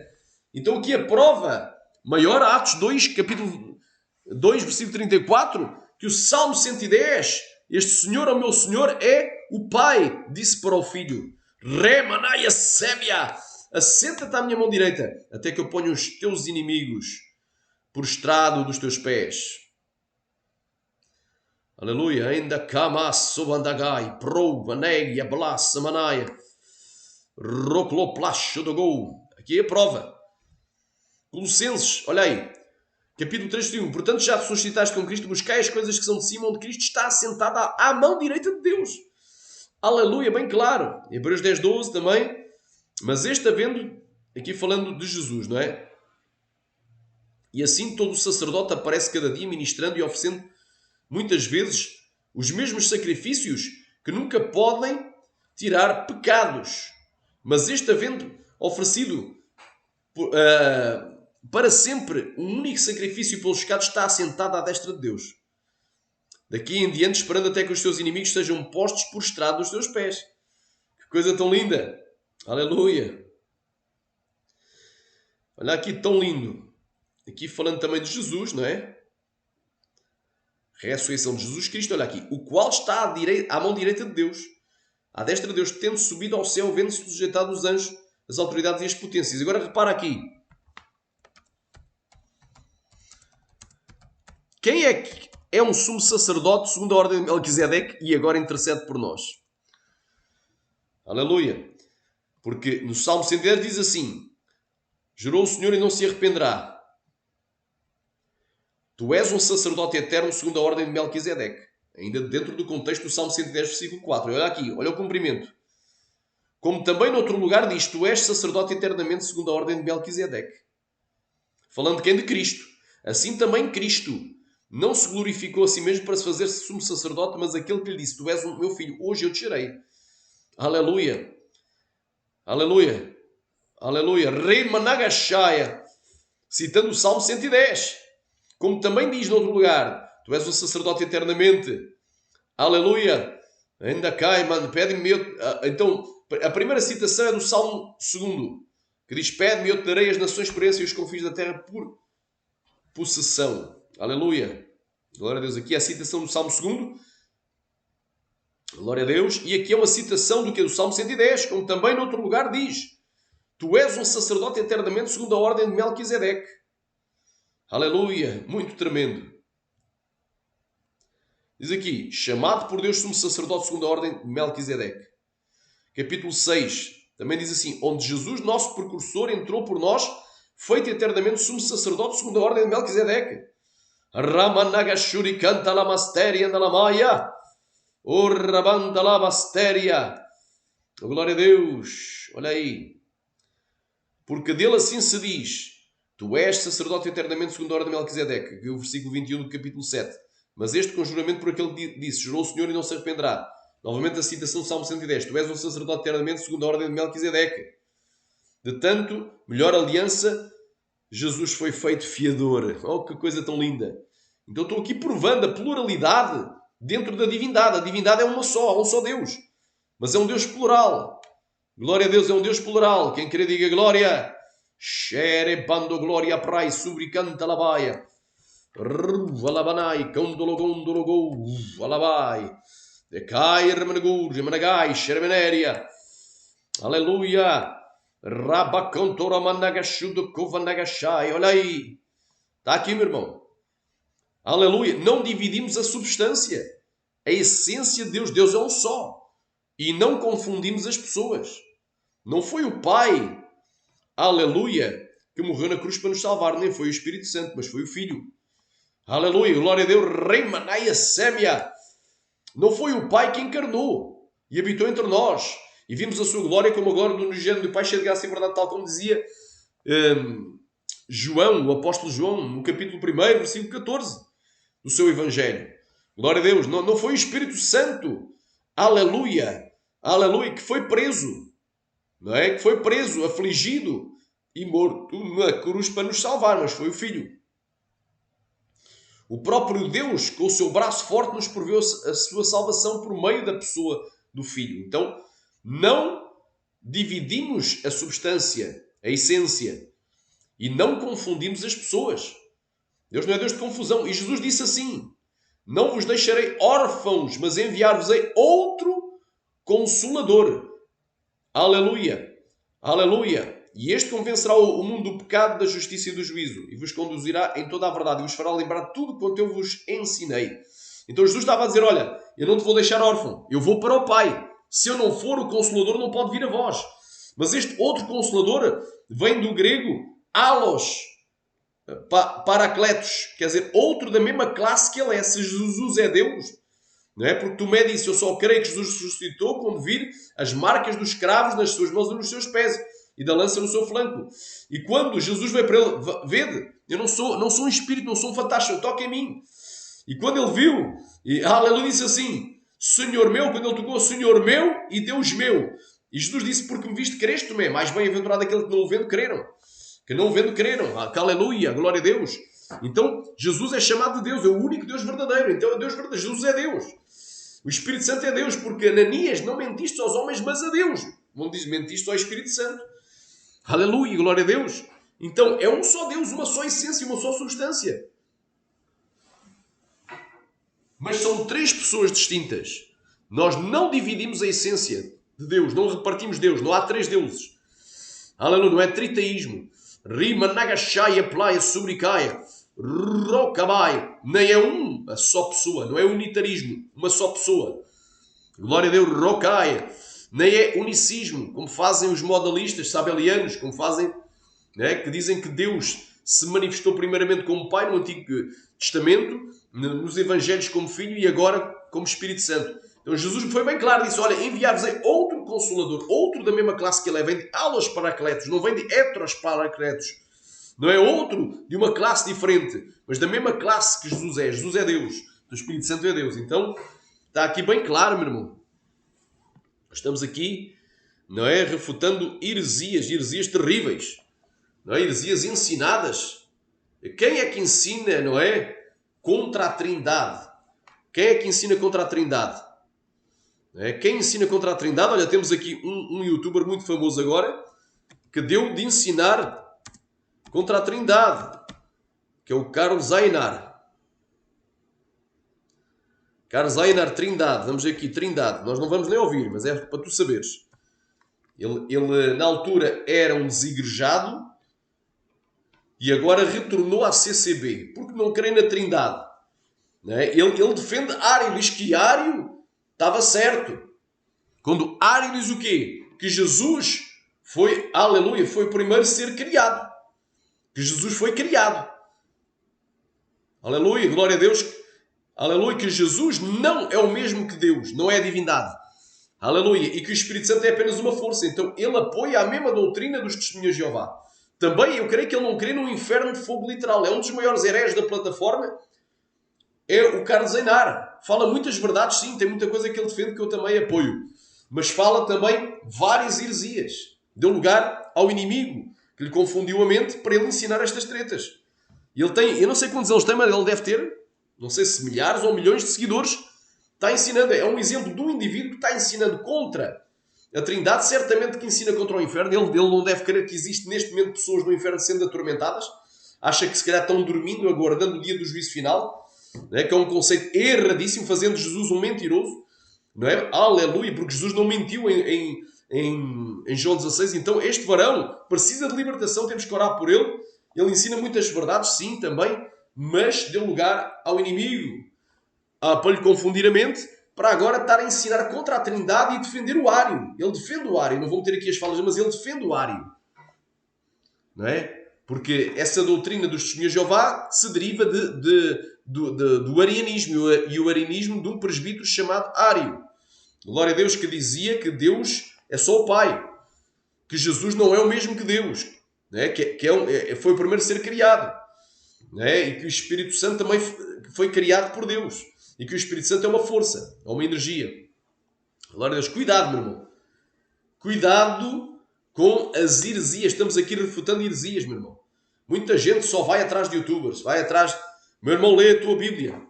Então aqui a prova maior, Atos 2, capítulo 2, versículo 34, que o Salmo 110, este Senhor ao meu Senhor é o Pai, disse para o Filho, Remanaia Sébia, assenta-te à minha mão direita, até que eu ponha os teus inimigos por estrado dos teus pés. Aleluia. Ainda kamasso bandagai, pro, vaneg, ablassa, manaia, rocloplasho do gol. Aqui é a prova. Colossenses, olha aí, capítulo 3, 1. Portanto, já ressuscitaste com Cristo, buscai as coisas que são de cima, onde Cristo está assentado à mão direita de Deus. Aleluia, bem claro. Hebreus 10, 12 também. Mas este havendo, aqui falando de Jesus, não é? E assim todo o sacerdote aparece cada dia ministrando e oferecendo muitas vezes os mesmos sacrifícios que nunca podem tirar pecados. Mas este havendo oferecido para sempre um único sacrifício pelos pecados, está assentado à destra de Deus. Daqui em diante, esperando até que os seus inimigos sejam postos por estrado dos seus pés. Que coisa tão linda! Aleluia! Olha aqui, tão lindo. Aqui falando também de Jesus, não é? Ressurreição de Jesus Cristo, olha aqui. O qual está à mão direita de Deus. À destra de Deus, tendo subido ao céu, vendo-se sujeitado os anjos, as autoridades e as potências. Agora repara aqui. Quem é que é um sumo sacerdote segundo a ordem de Melquisedeque e agora intercede por nós? Aleluia. Porque no Salmo 110 diz assim: jurou o Senhor e não se arrependerá. Tu és um sacerdote eterno segundo a ordem de Melquisedeque. Ainda dentro do contexto do Salmo 110, versículo 4. Olha aqui, olha o cumprimento. Como também noutro lugar diz, tu és sacerdote eternamente segundo a ordem de Melquisedeque. Falando de quem? De Cristo. Assim também Cristo não se glorificou a si mesmo para se fazer sumo sacerdote, mas aquele que lhe disse, tu és o meu filho, hoje eu te gerei. Aleluia. Aleluia. Aleluia. Rei Managashaya. Citando o Salmo 110. Como também diz noutro lugar, tu és um sacerdote eternamente. Aleluia. Ainda cai, mano, pede-me eu... Então, a primeira citação é do Salmo 2, que diz, pede-me eu te darei as nações por herança e os confins da terra por possessão. Aleluia. Glória a Deus. Aqui é a citação do Salmo 2. Glória a Deus. E aqui é uma citação do que é do Salmo 110, como também noutro lugar diz, tu és um sacerdote eternamente segundo a ordem de Melquisedeque. Aleluia. Muito tremendo. Diz aqui, chamado por Deus sumo sacerdote segundo a ordem de Melquisedeque. Capítulo 6. Também diz assim, onde Jesus, nosso precursor, entrou por nós, feito eternamente sumo sacerdote segundo a ordem de Melquisedeque. Ramanagashuri canta la masteria da la maia. O rabanda la masteria. Glória a Deus. Olha aí. Porque dele assim se diz, tu és sacerdote eternamente segundo a ordem de Melquisedeque. Que é o versículo 21 do capítulo 7. Mas este com juramento por aquele que disse, jurou o Senhor e não se arrependerá. Novamente a citação do Salmo 110. Tu és um sacerdote eternamente segundo a ordem de Melquisedeque. De tanto, melhor aliança, Jesus foi feito fiador. Oh, que coisa tão linda. Então estou aqui provando a pluralidade dentro da divindade. A divindade é uma só, há um só Deus. Mas é um Deus plural. Glória a Deus, é um Deus plural. Quem quer diga glória. Xere bando glória prai subricanta labaia. Alabanai, condologondologou, alabai. Decai, remenegur, remenegai, xeremenéria. Aleluia. Rabacantora managashudo kovanagashai. Olha aí. Está aqui, meu irmão. Aleluia. Não dividimos a substância. A essência de Deus. Deus é um só. E não confundimos as pessoas. Não foi o Pai, aleluia, que morreu na cruz para nos salvar. Nem foi o Espírito Santo, mas foi o Filho. Aleluia. Glória a Deus. Rei Manaia Sémia. Não foi o Pai que encarnou e habitou entre nós. E vimos a sua glória como a glória do unigênito do Pai, cheio de graça e verdade, tal como dizia João, o apóstolo João, no capítulo 1, versículo 14 do seu Evangelho. Glória a Deus. Não foi o Espírito Santo, aleluia, aleluia, que foi preso, não é? Que foi preso, afligido e morto na cruz para nos salvar, mas foi o Filho. O próprio Deus, com o seu braço forte, nos proveu a sua salvação por meio da pessoa do Filho. Então, não dividimos a substância, a essência, e não confundimos as pessoas. Deus não é Deus de confusão. E Jesus disse assim: não vos deixarei órfãos, mas enviar-vos-ei outro Consolador. Aleluia! Aleluia! E este convencerá o mundo do pecado, da justiça e do juízo, e vos conduzirá em toda a verdade, e vos fará lembrar tudo quanto eu vos ensinei. Então Jesus estava a dizer: olha, eu não te vou deixar órfão, eu vou para o Pai. Se eu não for, o Consolador não pode vir a vós. Mas este outro Consolador vem do grego alos, paracletos, quer dizer, outro da mesma classe que ele é. Se Jesus é Deus, não é? Porque Tomé disse: eu só creio que Jesus ressuscitou quando vir as marcas dos cravos nas suas mãos e nos seus pés, e da lança no seu flanco. E quando Jesus veio para ele: vede, eu não sou um espírito, não sou um fantasma, toca em mim. E quando ele viu, aleluia, disse assim: Senhor meu, quando ele tocou: Senhor meu e Deus meu. E Jesus disse: porque me viste, creste, Tomé. Mais bem-aventurado aquele que não o vendo, creram. Que não o vendo, creram. Aleluia, glória a Deus. Então, Jesus é chamado de Deus, é o único Deus verdadeiro. Então, é Deus verdadeiro. Jesus é Deus. O Espírito Santo é Deus, porque Ananias não mentiste aos homens, mas a Deus. Não diz mentiste ao Espírito Santo. Aleluia, glória a Deus. Então, é um só Deus, uma só essência, uma só substância. Mas são três pessoas distintas. Nós não dividimos a essência de Deus, não repartimos Deus, não há três deuses. Aleluia, não é triteísmo. Rima, Nagashaya, Playa, Subricaia, Rocabai. Nem é uma só pessoa, não é unitarismo, uma só pessoa. Glória a Deus, Rocaia. Nem é unicismo, como fazem os modalistas sabelianos, como fazem, né, que dizem que Deus se manifestou primeiramente como Pai no Antigo Testamento, nos Evangelhos como Filho e agora como Espírito Santo. Então Jesus foi bem claro, disse: olha, enviar-vos outro Consolador, outro da mesma classe que ele é, vem de alos paracletos, não vem de heteros paracletos, não é outro de uma classe diferente, mas da mesma classe que Jesus é. Jesus é Deus, o Espírito Santo é Deus. Então está aqui bem claro, meu irmão. Estamos aqui, não é, refutando heresias terríveis, não é, heresias ensinadas. Quem é que ensina, não é, contra a Trindade? Quem é que ensina contra a Trindade? Quem ensina contra a Trindade? Olha, temos aqui um youtuber muito famoso agora que deu de ensinar contra a Trindade, que é o Carlos Einar. Carlos Einar, Trindade. Vamos aqui, Trindade. Nós não vamos nem ouvir, mas é para tu saberes. Ele na altura era um desigrejado e agora retornou à CCB, porque não crê na Trindade. Ele defende Ário, diz que Ário estava certo. Quando Ário diz o quê? Que Jesus foi, aleluia, foi o primeiro a ser criado. Que Jesus foi criado. Aleluia, glória a Deus. Aleluia, que Jesus não é o mesmo que Deus, não é a divindade. Aleluia, e que o Espírito Santo é apenas uma força. Então ele apoia a mesma doutrina dos testemunhas de Jeová. Também eu creio que ele não crê num inferno de fogo literal. É um dos maiores hereges da plataforma. É o Carlos Einar. Fala muitas verdades, sim, tem muita coisa que ele defende que eu também apoio. Mas fala também várias heresias. Deu lugar ao inimigo, que lhe confundiu a mente para ele ensinar estas tretas. Ele tem, eu não sei quantos anos tem, mas ele deve ter, não sei se milhares ou milhões de seguidores. Está ensinando, é um exemplo de um indivíduo que está ensinando contra a Trindade, certamente que ensina contra o inferno. Ele não deve crer que existe neste momento pessoas no inferno sendo atormentadas. Acha que se calhar estão dormindo, aguardando o dia do juízo final. Que é um conceito erradíssimo, fazendo Jesus um mentiroso, não é? Aleluia, porque Jesus não mentiu em João 16. Então este varão precisa de libertação, temos que orar por ele. Ele ensina muitas verdades, sim, também, mas deu lugar ao inimigo para lhe confundir a mente, para agora estar a ensinar contra a Trindade e defender o Ário. Ele defende o Ário, não vou meter aqui as falas, mas ele defende o Ário, não é? Porque essa doutrina dos testemunhas de Jeová se deriva do arianismo, e o arianismo de um presbítero chamado Ário. Glória a Deus, que dizia que Deus é só o Pai. Que Jesus não é o mesmo que Deus, né? Foi o primeiro a ser criado, né? E que o Espírito Santo também foi criado por Deus. E que o Espírito Santo é uma força, é uma energia. Glória a Deus. Cuidado, meu irmão. Cuidado com as heresias. Estamos aqui refutando heresias, meu irmão. Muita gente só vai atrás de youtubers. Vai atrás... Meu irmão, lê a tua Bíblia.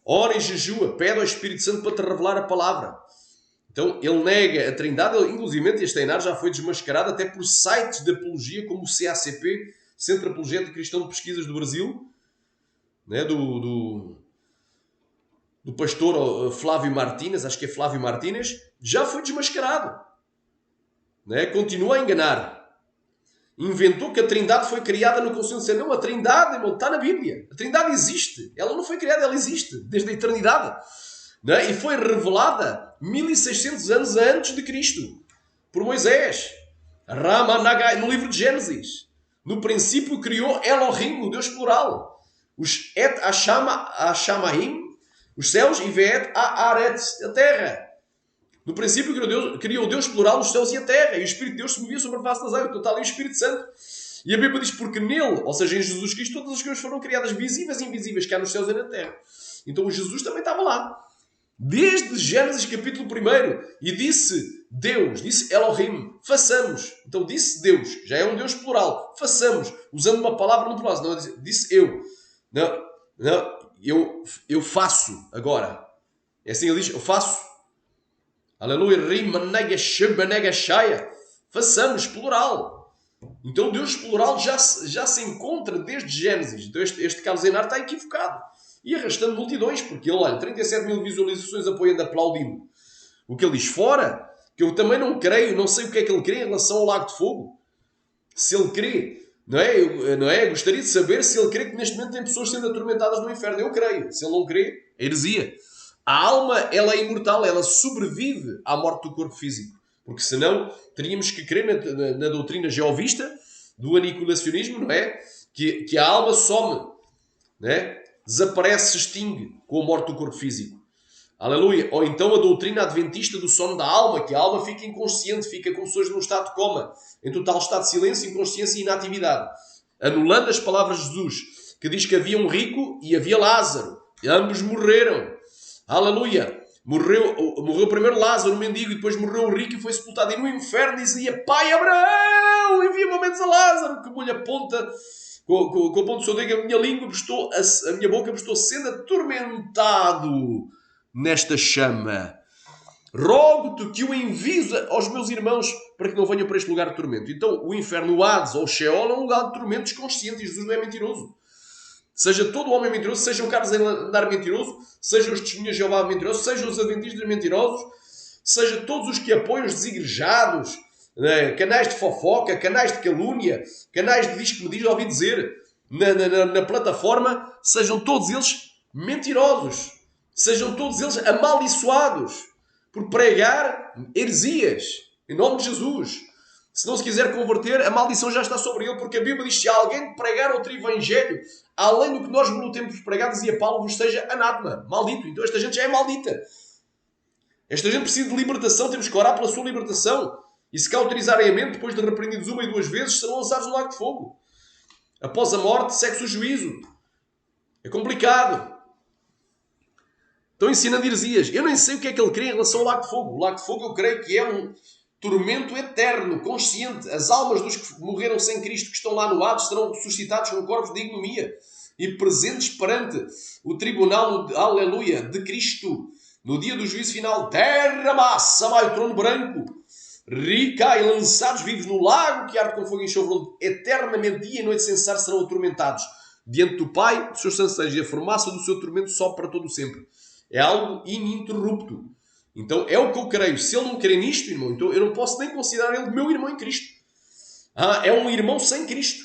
Ora e jejua. Pede ao Espírito Santo para te revelar a palavra. Então, ele nega a Trindade. Inclusive, este Einar já foi desmascarado até por sites de apologia como o CACP, Centro Apologético Cristão de Pesquisas do Brasil, né? do pastor Flávio Martínez, acho que é Flávio Martínez, já foi desmascarado. Né? Continua a enganar. Inventou que a Trindade foi criada no consciência. Não, a Trindade, irmão, está na Bíblia. A Trindade existe. Ela não foi criada, ela existe desde a eternidade. Né? E foi revelada 1600 anos antes de Cristo por Moisés. Rama Nagai, no livro de Gênesis. No princípio criou Elohim, o Deus plural. Os Et Hashamaim, os céus, e Veet Haaretz, a terra. No princípio criou o Deus plural os céus e a terra. E o Espírito de Deus se movia sobre a face das águas. Então está ali o Espírito Santo. E a Bíblia diz, porque nele, ou seja, em Jesus Cristo, todas as coisas foram criadas, visíveis e invisíveis, que há nos céus e na terra. Então Jesus também estava lá. Desde Gênesis capítulo 1. E disse Deus, disse Elohim, façamos. Então disse Deus, já é um Deus plural. Façamos, usando uma palavra no plural. Não, disse eu. Não, eu faço agora. É assim ele diz, eu faço. Aleluia. Façamos, plural. Então Deus plural já se encontra desde Gênesis. Então este Carlos Einar está equivocado. E arrastando multidões, porque ele, olha, 37 mil visualizações apoiando, aplaudindo. O que ele diz fora, que eu também não creio, não sei o que é que ele crê em relação ao Lago de Fogo. Se ele crê, não é? Eu gostaria de saber se ele crê que neste momento tem pessoas sendo atormentadas no inferno. Eu creio. Se ele não crê, é heresia. A alma, ela é imortal, ela sobrevive à morte do corpo físico. Porque senão teríamos que crer na doutrina jeovista do aniquilacionismo, não é? Que a alma some, não é? Desaparece, se extingue com a morte do corpo físico. Aleluia. Ou então a doutrina adventista do sono da alma, que a alma fica inconsciente, fica como se fosse num estado de coma, em total estado de silêncio, inconsciência e inatividade. Anulando as palavras de Jesus, que diz que havia um rico e havia Lázaro. E ambos morreram. Aleluia. Morreu primeiro Lázaro, o mendigo, e depois morreu o rico e foi sepultado. E no inferno dizia, Pai Abraão, envia momentos a Lázaro, que molha a ponta... Com a ponta do seu dedo, a minha língua a minha boca estou sendo atormentado nesta chama. Rogo-te que o envies aos meus irmãos para que não venham para este lugar de tormento. Então, o inferno, o Hades ou o Sheol, é um lugar de tormento desconsciente e Jesus não é mentiroso. Seja todo homem mentiroso, seja o Carlos Andar mentiroso, seja os testemunhas de Jeová mentirosos, seja os adventistas mentirosos, seja todos os que apoiam os desigrejados, canais de fofoca, canais de calúnia, canais de diz que me diz, ouvi dizer, na plataforma, sejam todos eles mentirosos, sejam todos eles amaldiçoados por pregar heresias, em nome de Jesus. Se não se quiser converter, a maldição já está sobre ele, porque a Bíblia diz, se alguém pregar outro evangelho, além do que nós no tempo pregar, dizia Paulo, vos seja anátema, maldito. Então esta gente já é maldita. Esta gente precisa de libertação, temos que orar pela sua libertação. E se cauterizarem a mente, depois de repreendidos 1 e 2 vezes, serão lançados no lago de fogo. Após a morte, segue-se o juízo. É complicado. Estão ensinando heresias. Eu nem sei o que é que ele crê em relação ao lago de fogo. O lago de fogo eu creio que é um tormento eterno, consciente. As almas dos que morreram sem Cristo, que estão lá no Hades, serão ressuscitados com corpos de ignomia e presentes perante o tribunal, aleluia, de Cristo. No dia do juízo final, terra massa, vai o trono branco. Rica e lançados vivos no lago que arde com fogo e enxofre, onde eternamente dia e noite sem cessar serão atormentados diante do Pai, dos seus santos anjos, e a fumaça do seu tormento sobe para todo o sempre. É algo ininterrupto. Então é o que eu creio. Se ele não crê nisto, irmão, então eu não posso nem considerar ele meu irmão em Cristo. É um irmão sem Cristo.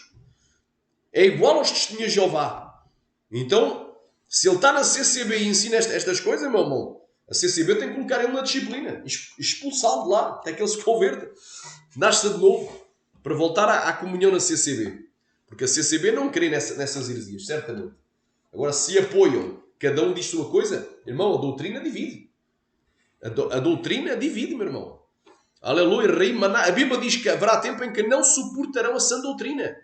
É igual aos testemunhas de Jeová. Então, se ele está na CCB e ensina estas coisas, meu irmão, a CCB tem que colocar ele na disciplina, expulsá-lo de lá, até que ele se converta, nasça de novo, para voltar à comunhão na CCB. Porque a CCB não crê nessas heresias, certamente. Agora, se apoiam, cada um diz uma coisa, irmão, a doutrina divide. A doutrina divide, meu irmão. Aleluia, rei maná. A Bíblia diz que haverá tempo em que não suportarão a sã doutrina.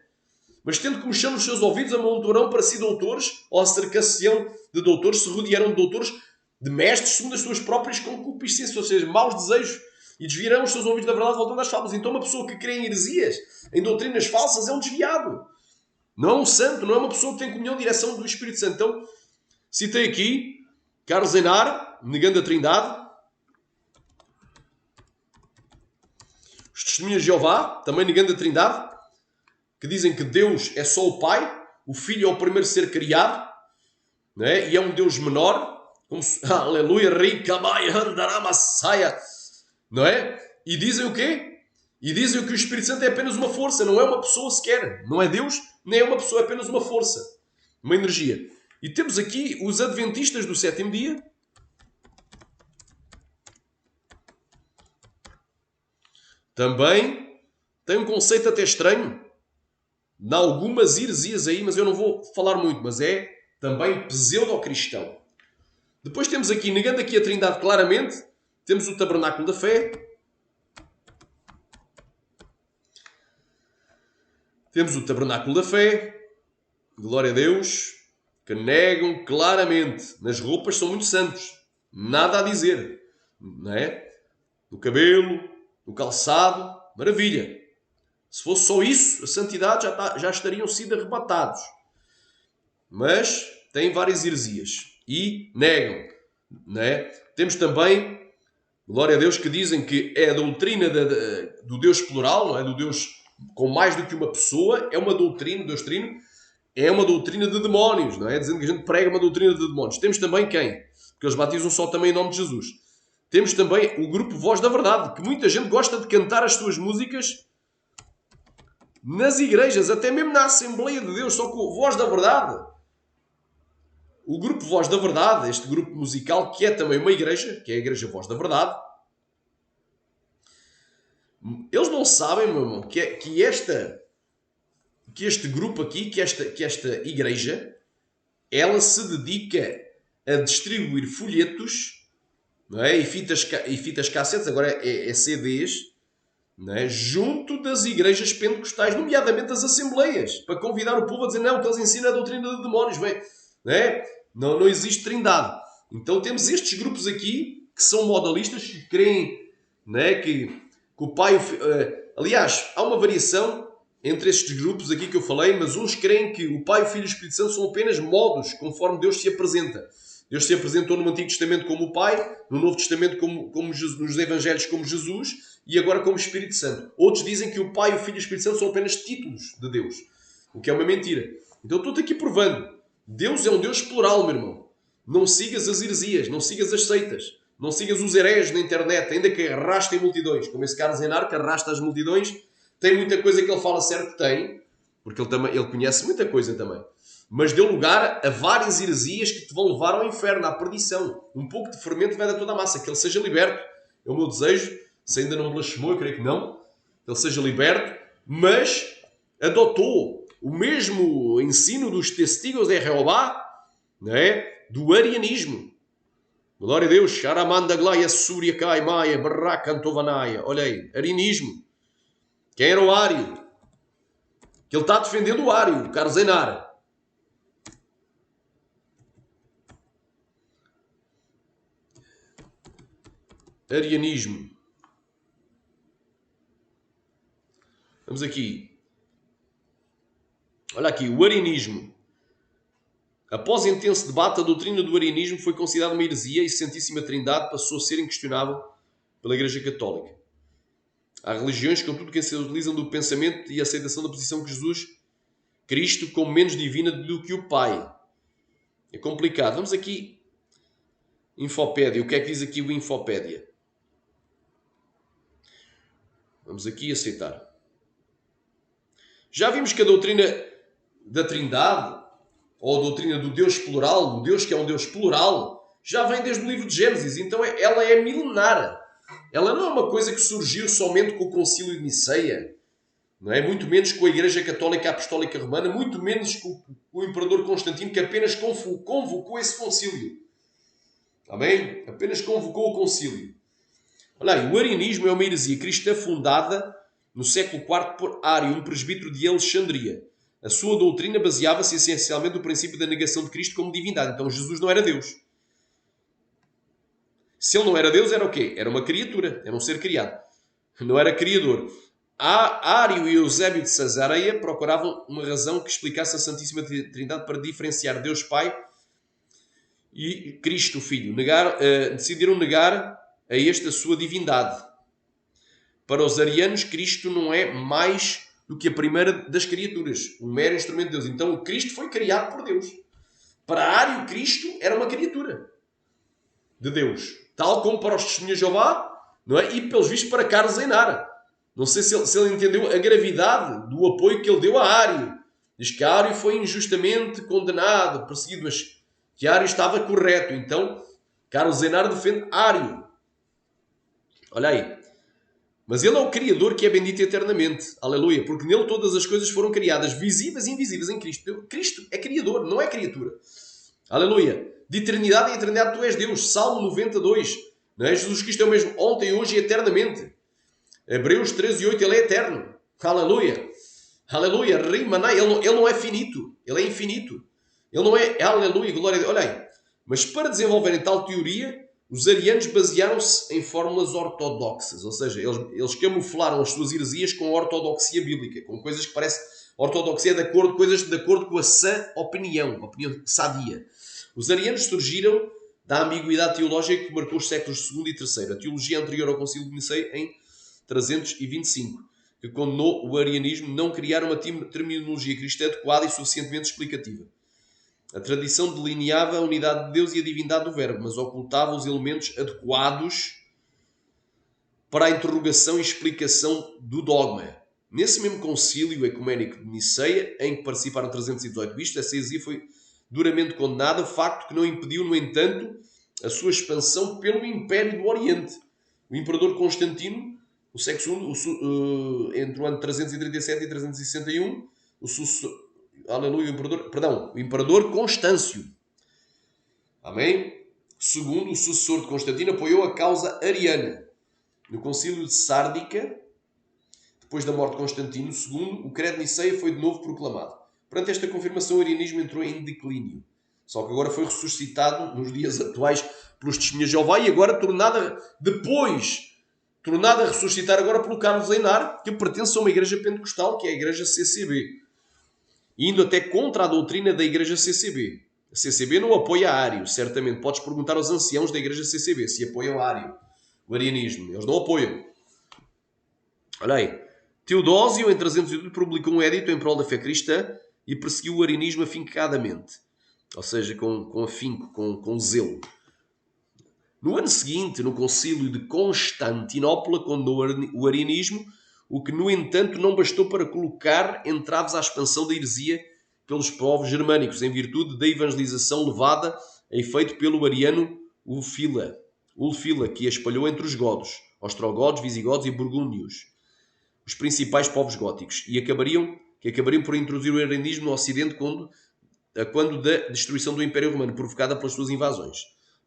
Mas tendo comichão nos seus ouvidos, amontoarão para si doutores, ou acercar-se-ão de doutores, se rodearão de doutores, de mestres, segundo as suas próprias concupiscências, ou seja, maus desejos, e desviarão os seus ouvidos da verdade, voltando às fábulas. Então uma pessoa que crê em heresias, em doutrinas falsas, é um desviado. Não é um santo, não é uma pessoa que tem comunhão e direção do Espírito Santo. Então, citei aqui, Carlos Zenar, negando a Trindade. Os Testemunhas de Jeová, também negando a Trindade, que dizem que Deus é só o Pai, o Filho é o primeiro ser criado, não é? E é um Deus menor, como se, aleluia, não é? E dizem o quê? E dizem que o Espírito Santo é apenas uma força, não é uma pessoa sequer. Não é Deus, nem é uma pessoa, é apenas uma força, uma energia. E temos aqui os adventistas do sétimo dia. Também tem um conceito até estranho. Há algumas heresias aí, mas eu não vou falar muito, mas é também pseudo-cristão. Depois temos aqui, negando aqui a Trindade claramente, temos o Tabernáculo da Fé. Temos o Tabernáculo da Fé, glória a Deus, que negam claramente. Nas roupas são muito santos, nada a dizer, não é? No cabelo, no calçado, maravilha. Se fosse só isso, a santidade já estariam sido arrebatados. Mas têm várias heresias e negam, não é? Temos também, glória a Deus, que dizem que é a doutrina do Deus plural, não é? Do Deus com mais do que uma pessoa, é uma doutrina, Deus trino, é uma doutrina de demónios, não é? Dizendo que a gente prega uma doutrina de demónios. Temos também quem? Porque eles batizam só também em nome de Jesus. Temos também o grupo Voz da Verdade, que muita gente gosta de cantar as suas músicas nas igrejas, até mesmo na Assembleia de Deus, só com a Voz da Verdade. O grupo Voz da Verdade, este grupo musical, que é também uma igreja, que é a Igreja Voz da Verdade, eles não sabem, meu irmão, que este grupo aqui, que esta igreja, ela se dedica a distribuir folhetos, não é? E fitas cassetes, agora é CDs, não é? Junto das igrejas pentecostais, nomeadamente das assembleias, para convidar o povo a dizer não, que eles ensinam a doutrina de demónios, bem, não é? Não existe trindade. Então temos estes grupos aqui, que são modalistas, que creem, não é? Que o Pai... aliás, há uma variação entre estes grupos aqui que eu falei, mas uns creem que o Pai, o Filho e o Espírito Santo são apenas modos, conforme Deus se apresenta. Deus se apresentou no Antigo Testamento como o Pai, no Novo Testamento como Jesus, nos Evangelhos como Jesus e agora como Espírito Santo. Outros dizem que o Pai, o Filho e o Espírito Santo são apenas títulos de Deus, o que é uma mentira. Então estou-te aqui provando. Deus é um Deus plural, meu irmão. Não sigas as heresias, não sigas as seitas, não sigas os hereges na internet, ainda que arrastem multidões, como esse Carlos Zenar, que arrasta as multidões. Tem muita coisa que ele fala certo, tem, porque ele conhece muita coisa também. Mas deu lugar a várias heresias que te vão levar ao inferno, à perdição. Um pouco de fermento vai dar toda a massa, que ele seja liberto. É o meu desejo, se ainda não blasfemou, eu creio que não, que ele seja liberto, mas adotou o mesmo ensino dos testigos de Jeová, não é? Do arianismo. Glória a Deus. Sharamanda Glaya Surya Kai Maia Barrakantovanaya. Olha aí, arianismo. Quem era o Ário? Que ele está defendendo o Ário, o Carlos Zenar. Arianismo. Vamos aqui. Olha aqui, o arianismo. Após intenso debate, a doutrina do arianismo foi considerada uma heresia e Santíssima Trindade passou a ser inquestionável pela Igreja Católica. Há religiões, contudo, que se utilizam do pensamento e aceitação da posição de Jesus Cristo como menos divina do que o Pai. É complicado. Vamos aqui. Infopédia. O que é que diz aqui o Infopédia? Vamos aqui aceitar. Já vimos que a doutrina da Trindade, ou a doutrina do Deus plural, do Deus que é um Deus plural, já vem desde o livro de Gênesis. Então ela é milenar. Ela não é uma coisa que surgiu somente com o Concílio de Niceia, não é? Muito menos com a Igreja Católica Apostólica Romana, muito menos com o Imperador Constantino, que apenas convocou esse concílio. Está bem? Apenas convocou o concílio. Olha aí, o arianismo é uma heresia cristã fundada no século IV por Ário, um presbítero de Alexandria. A sua doutrina baseava-se essencialmente no princípio da negação de Cristo como divindade. Então Jesus não era Deus. Se ele não era Deus, era o quê? Era uma criatura, era um ser criado. Não era criador. Ário e Eusébio de Cesareia procuravam uma razão que explicasse a Santíssima Trindade para diferenciar Deus Pai e Cristo Filho. Decidiram negar a este a sua divindade. Para os arianos, Cristo não é mais do que a primeira das criaturas, um mero instrumento de Deus. Então, o Cristo foi criado por Deus. Para Ário, Cristo era uma criatura de Deus. Tal como para os testemunhas de Jeová, não é? E, pelos vistos, para Carlos Einara. Não sei se ele entendeu a gravidade do apoio que ele deu a Ário. Diz que Ário foi injustamente condenado, perseguido, mas que Ário estava correto. Então, Carlos Einara defende Ário. Olha aí. Mas ele é o Criador que é bendito eternamente. Aleluia. Porque nele todas as coisas foram criadas, visíveis e invisíveis em Cristo. Cristo é Criador, não é criatura. Aleluia. De eternidade em eternidade tu és Deus. Salmo 92. Não é? Jesus Cristo é o mesmo ontem, hoje e eternamente. Hebreus 13:8. Ele é eterno. Aleluia. Aleluia. Rimanai. Ele não é finito. Ele é infinito. Ele não é... Aleluia. Glória a Deus. Olha aí. Mas para desenvolverem tal teoria, os arianos basearam-se em fórmulas ortodoxas, ou seja, eles camuflaram as suas heresias com a ortodoxia bíblica, com coisas que parecem ortodoxia coisas de acordo com a sã opinião sadia. Os arianos surgiram da ambiguidade teológica que marcou os séculos II e III. A teologia anterior ao Concílio de Nicéia em 325, que condenou o arianismo não criar uma terminologia cristã adequada e suficientemente explicativa. A tradição delineava a unidade de Deus e a divindade do Verbo, mas ocultava os elementos adequados para a interrogação e explicação do dogma. Nesse mesmo concílio ecuménico de Niceia, em que participaram 318 bispos, essa heresia foi duramente condenada, facto que não impediu, no entanto, a sua expansão pelo Império do Oriente. O imperador Constantino, no século II, entre o ano 337 e 361, o sucessor... Aleluia, o imperador Constâncio. Amém? Segundo, o sucessor de Constantino apoiou a causa ariana. No concílio de Sárdica, depois da morte de Constantino II, o credo de Niceia foi de novo proclamado. Perante esta confirmação, o arianismo entrou em declínio. Só que agora foi ressuscitado nos dias atuais pelos testemunhas de Jeová e agora tornada a ressuscitar agora pelo Carlos Einar, que pertence a uma igreja pentecostal, que é a igreja CCB. Indo até contra a doutrina da igreja CCB. A CCB não apoia Ário, certamente. Podes perguntar aos anciãos da igreja CCB se apoiam Ário, o arianismo. Eles não apoiam. Olha aí. Teodósio, em 308, publicou um édito em prol da fé cristã e perseguiu o arianismo afincadamente. Ou seja, com afinco, com zelo. No ano seguinte, no concílio de Constantinopla, condenou o arianismo, o que, no entanto, não bastou para colocar entraves à expansão da heresia pelos povos germânicos, em virtude da evangelização levada a efeito pelo ariano Ulfila, que a espalhou entre os godos, ostrogodos, visigodos e burgúndios, os principais povos góticos, que acabariam por introduzir o arianismo no Ocidente quando da destruição do Império Romano, provocada pelas suas invasões.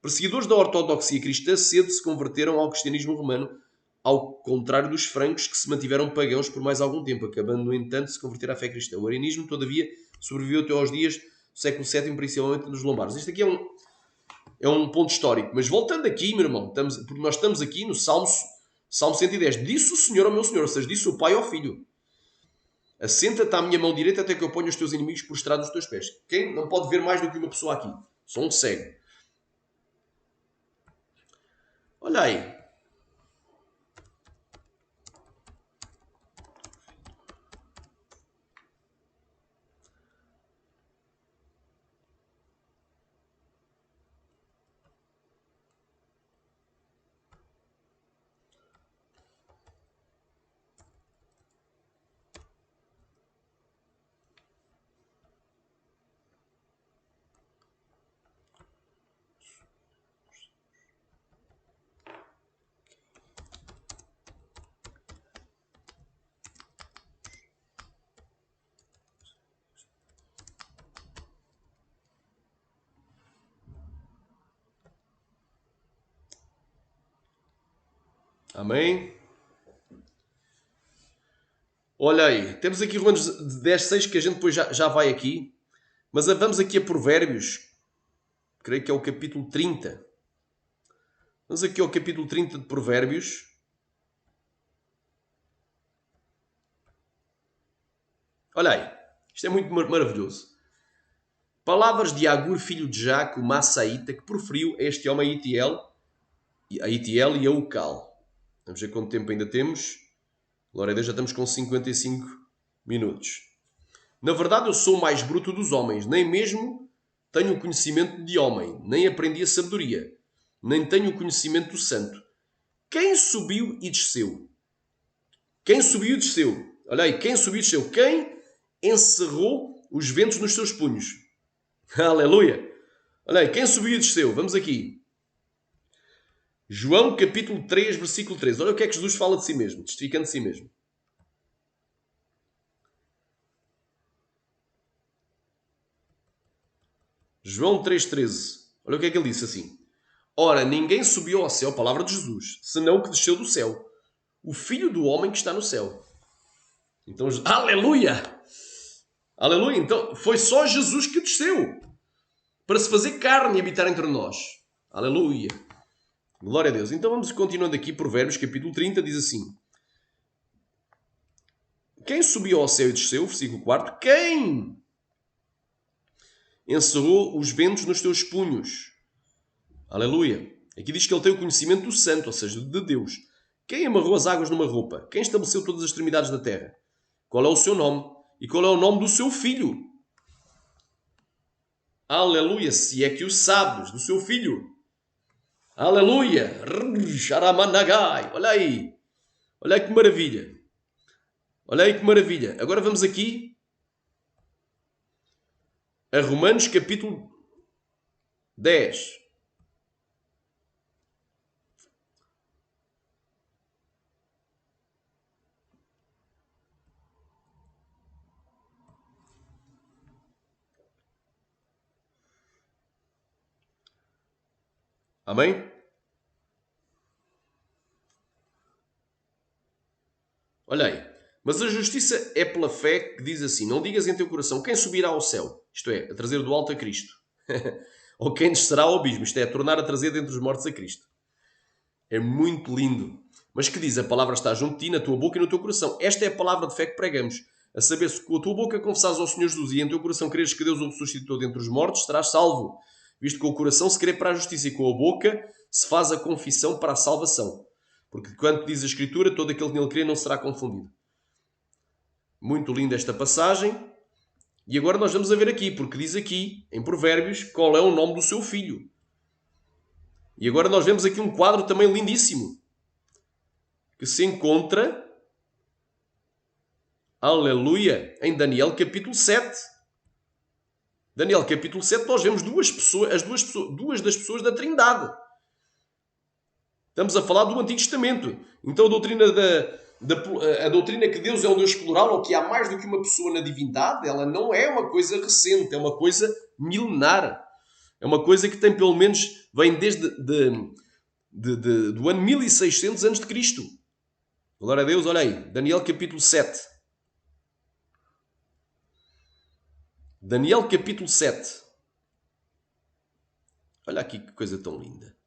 Perseguidores da ortodoxia cristã cedo se converteram ao cristianismo romano, ao contrário dos francos, que se mantiveram pagãos por mais algum tempo, acabando, no entanto, de se converter à fé cristã. O arianismo, todavia, sobreviveu até aos dias do século VII, principalmente nos lombardos. Isto aqui é um ponto histórico. Mas voltando aqui, meu irmão, porque nós estamos aqui no Salmo 110. Disse o Senhor ao meu Senhor, ou seja, disse o Pai ao Filho: assenta-te à minha mão direita até que eu ponha os teus inimigos prostrados aos teus pés. Quem não pode ver mais do que uma pessoa aqui? Sou um cego. Olha aí. Amém? Olha aí, temos aqui Romanos 10, 6, que a gente depois já vai aqui. Mas vamos aqui a Provérbios. Creio que é o capítulo 30. Vamos aqui ao capítulo 30 de Provérbios. Olha aí, isto é muito maravilhoso. Palavras de Agur, filho de Jaque, o Massaíta, que proferiu a este homem a Itiel e a Ucal. Vamos ver quanto tempo ainda temos. Glória a Deus, já estamos com 55 minutos. Na verdade, eu sou o mais bruto dos homens, nem mesmo tenho o conhecimento de homem, nem aprendi a sabedoria, nem tenho o conhecimento do santo. Quem subiu e desceu? Quem subiu e desceu? Olha aí, quem subiu e desceu? Quem encerrou os ventos nos seus punhos? Aleluia! Olha aí, quem subiu e desceu? Vamos aqui. João capítulo 3, versículo 13. Olha o que é que Jesus fala de si mesmo, testificando de si mesmo. João 3,13. Olha o que é que ele disse assim. Ora, ninguém subiu ao céu, palavra de Jesus, senão o que desceu do céu. O Filho do Homem que está no céu. Então, aleluia! Aleluia! Então, foi só Jesus que desceu para se fazer carne e habitar entre nós. Aleluia! Glória a Deus. Então vamos continuando aqui, Provérbios, capítulo 30, diz assim. Quem subiu ao céu e desceu, versículo 4, quem encerrou os ventos nos teus punhos? Aleluia. Aqui diz que ele tem o conhecimento do santo, ou seja, de Deus. Quem amarrou as águas numa roupa? Quem estabeleceu todas as extremidades da terra? Qual é o seu nome? E qual é o nome do seu filho? Aleluia, se é que o sabes, do seu filho. Aleluia. Sharamanagai. Olha aí. Olha aí que maravilha. Olha aí que maravilha. Agora vamos aqui a Romanos capítulo 10. Amém? Olha aí. Mas a justiça é pela fé que diz assim, não digas em teu coração quem subirá ao céu, isto é, a trazer do alto a Cristo. Ou quem descerá ao abismo, isto é, a tornar a trazer dentre os mortos a Cristo. É muito lindo. Mas que diz, a palavra está junto de ti, na tua boca e no teu coração. Esta é a palavra de fé que pregamos. A saber, se com a tua boca confessares ao Senhor Jesus e em teu coração creres que Deus o ressuscitou dentre os mortos, serás salvo. Visto que com o coração se crê para a justiça e com a boca se faz a confissão para a salvação. Porque quando diz a Escritura, todo aquele que nele crê não será confundido. Muito linda esta passagem. E agora nós vamos a ver aqui, porque diz aqui, em Provérbios, qual é o nome do seu filho. E agora nós vemos aqui um quadro também lindíssimo, que se encontra, aleluia, em Daniel capítulo 7. Daniel capítulo 7 nós vemos duas das pessoas da Trindade. Estamos a falar do Antigo Testamento. Então a doutrina que Deus é um Deus plural, ou que há mais do que uma pessoa na divindade, ela não é uma coisa recente, é uma coisa milenar. É uma coisa que tem pelo menos, vem desde do ano 1600 a.C. Glória a Deus, olha aí, Daniel capítulo 7. Daniel capítulo 7. Olha aqui que coisa tão linda.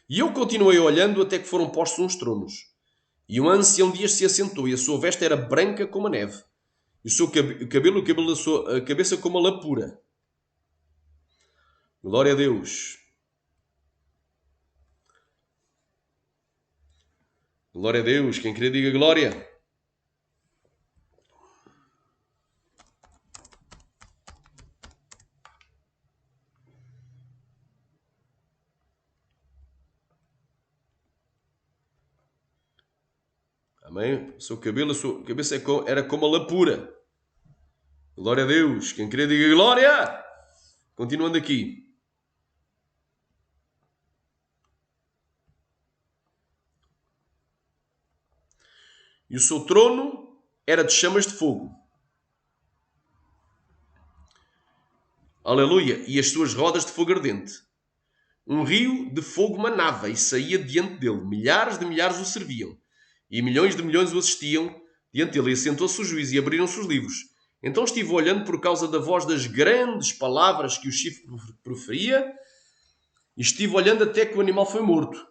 E eu continuei olhando até que foram postos uns tronos. E um ancião dias se assentou, e a sua veste era branca como a neve. E o seu cabelo da sua cabeça como a lã pura. Glória a Deus. Glória a Deus. Quem querer diga glória. Amém? O seu cabelo, a sua cabeça era como a lã pura. Glória a Deus. Quem querer diga glória. Continuando aqui. E o seu trono era de chamas de fogo. Aleluia. E as suas rodas de fogo ardente. Um rio de fogo manava e saía diante dele. Milhares de milhares o serviam. E milhões de milhões o assistiam diante dele. E assentou-se o juiz e abriram-se os livros. Então estive olhando por causa da voz das grandes palavras que o chifre proferia. E estive olhando até que o animal foi morto.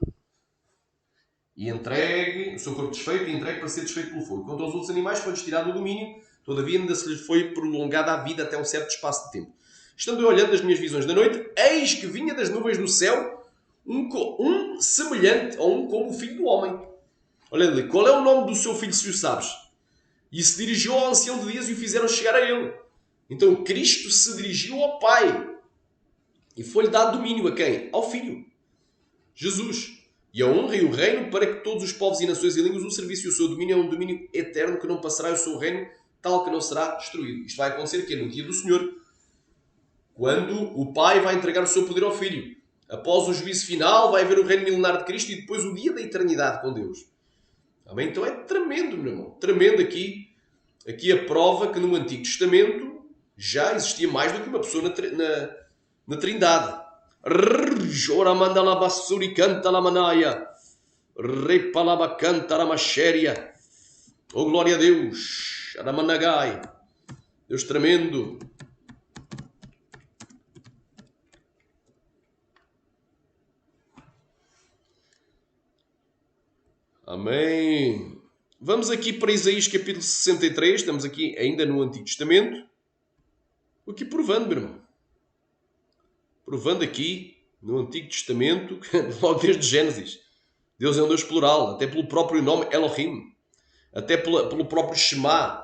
E entregue, o seu corpo desfeito e entregue para ser desfeito pelo fogo. Quanto aos outros animais, foi-lhes tirado o domínio. Todavia ainda se lhes foi prolongada a vida até um certo espaço de tempo. Estando eu olhando as minhas visões da noite, eis que vinha das nuvens do céu um semelhante a um como o filho do homem. Olha ali, qual é o nome do seu filho, se o sabes? E se dirigiu ao ancião de dias e o fizeram chegar a ele. Então Cristo se dirigiu ao Pai. E foi-lhe dado domínio a quem? Ao Filho. Jesus. E a honra e o reino para que todos os povos e nações e línguas o serviçem. O seu domínio é um domínio eterno que não passará, e o seu reino tal que não será destruído. Isto vai acontecer aqui no dia do Senhor, quando o Pai vai entregar o seu poder ao Filho. Após o juízo final, vai haver o reino milenar de Cristo e depois o dia da eternidade com Deus. Amém? Então é tremendo, meu irmão. Tremendo aqui a prova que no Antigo Testamento já existia mais do que uma pessoa na Trindade. Ora manda la basuri canta la manaia. Repalaba canta la machéria. Oh, glória a Deus. Aramanagai. Deus tremendo. Amém. Vamos aqui para Isaías capítulo 63. Estamos aqui ainda no Antigo Testamento. Aqui provando, meu irmão. Provando aqui no Antigo Testamento, logo desde Gênesis. Deus é um Deus plural, até pelo próprio nome Elohim. Até pelo próprio Shema.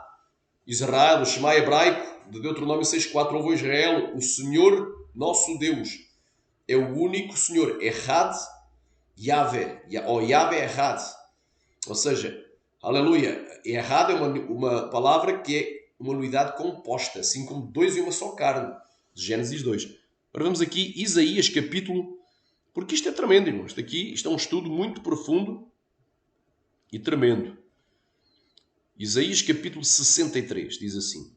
Israel, o Shema hebraico de Deuteronômio 6.4. Ouve Israel, o Senhor nosso Deus é o único Senhor. Errad Yahvé. Ou Yahvé Errad. Ou seja, aleluia. Errad é uma palavra que é uma unidade composta, assim como dois e uma só carne. Gênesis 2. Agora vamos aqui, Isaías capítulo... Porque isto é tremendo, irmãos. Isto é um estudo muito profundo e tremendo. Isaías capítulo 63 diz assim.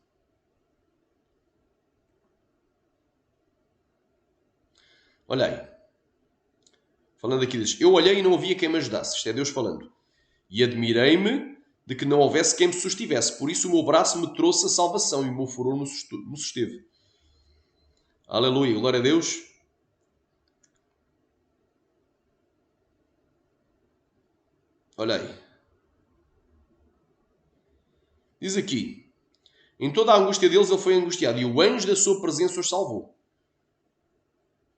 Olha aí. Falando aqui diz: eu olhei e não havia quem me ajudasse. Isto é Deus falando. E admirei-me de que não houvesse quem me sustivesse. Por isso o meu braço me trouxe a salvação e o meu furor me susteve. Aleluia. Glória a Deus. Olha aí. Diz aqui. Em toda a angústia deles ele foi angustiado. E o anjo da sua presença os salvou.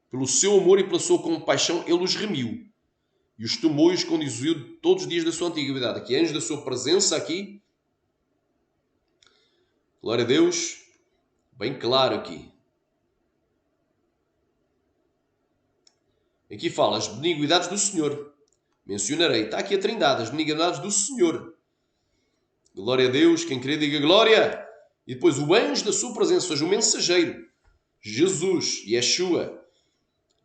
Pelo seu amor e pela sua compaixão ele os remiu. E os tomou e os conduziu todos os dias da sua antiguidade. Aqui, anjo da sua presença, aqui. Glória a Deus. Bem claro aqui. Aqui fala as benignidades do Senhor. Mencionarei. Está aqui a trindade. As benignidades do Senhor. Glória a Deus. Quem crê, diga glória. E depois o anjo da sua presença, ou seja, o mensageiro. Jesus, Yeshua.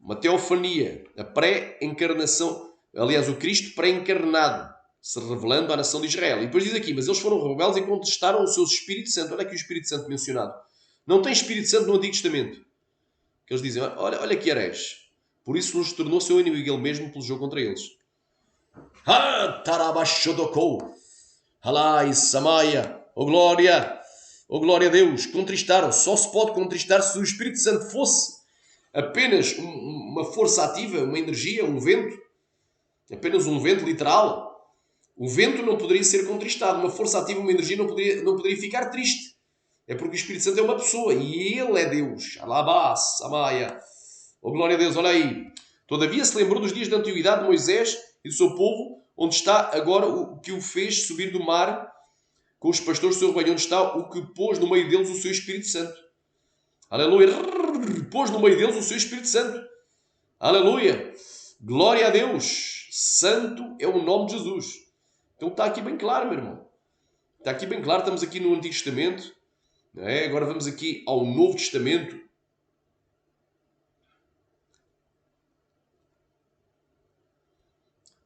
Uma teofania. A pré-encarnação. Aliás, o Cristo pré-encarnado. Se revelando à nação de Israel. E depois diz aqui, mas eles foram rebeldes e contestaram o seu Espírito Santo. Olha aqui o Espírito Santo mencionado. Não tem Espírito Santo no Antigo Testamento. Que eles dizem, olha que hereges. Por isso nos tornou seu inimigo ele mesmo pelejou contra eles. Tarabashodokou. Halai Samaya. Oh glória a Deus. Contristaram. Só se pode contristar se o Espírito Santo fosse apenas uma força ativa, uma energia, um vento. Apenas um vento literal. O vento não poderia ser contristado. Uma força ativa, uma energia não poderia ficar triste. É porque o Espírito Santo é uma pessoa e ele é Deus. Alabás, Samaya. Oh glória a Deus, olha aí. Todavia se lembrou dos dias da antiguidade de Moisés e do seu povo, onde está agora o que o fez subir do mar com os pastores do seu rebanho, onde está o que pôs no meio deles o seu Espírito Santo. Aleluia. Pôs no meio deles o seu Espírito Santo. Aleluia. Glória a Deus. Santo é o nome de Jesus. Então está aqui bem claro, meu irmão. Está aqui bem claro, estamos aqui no Antigo Testamento. Agora vamos aqui ao Novo Testamento.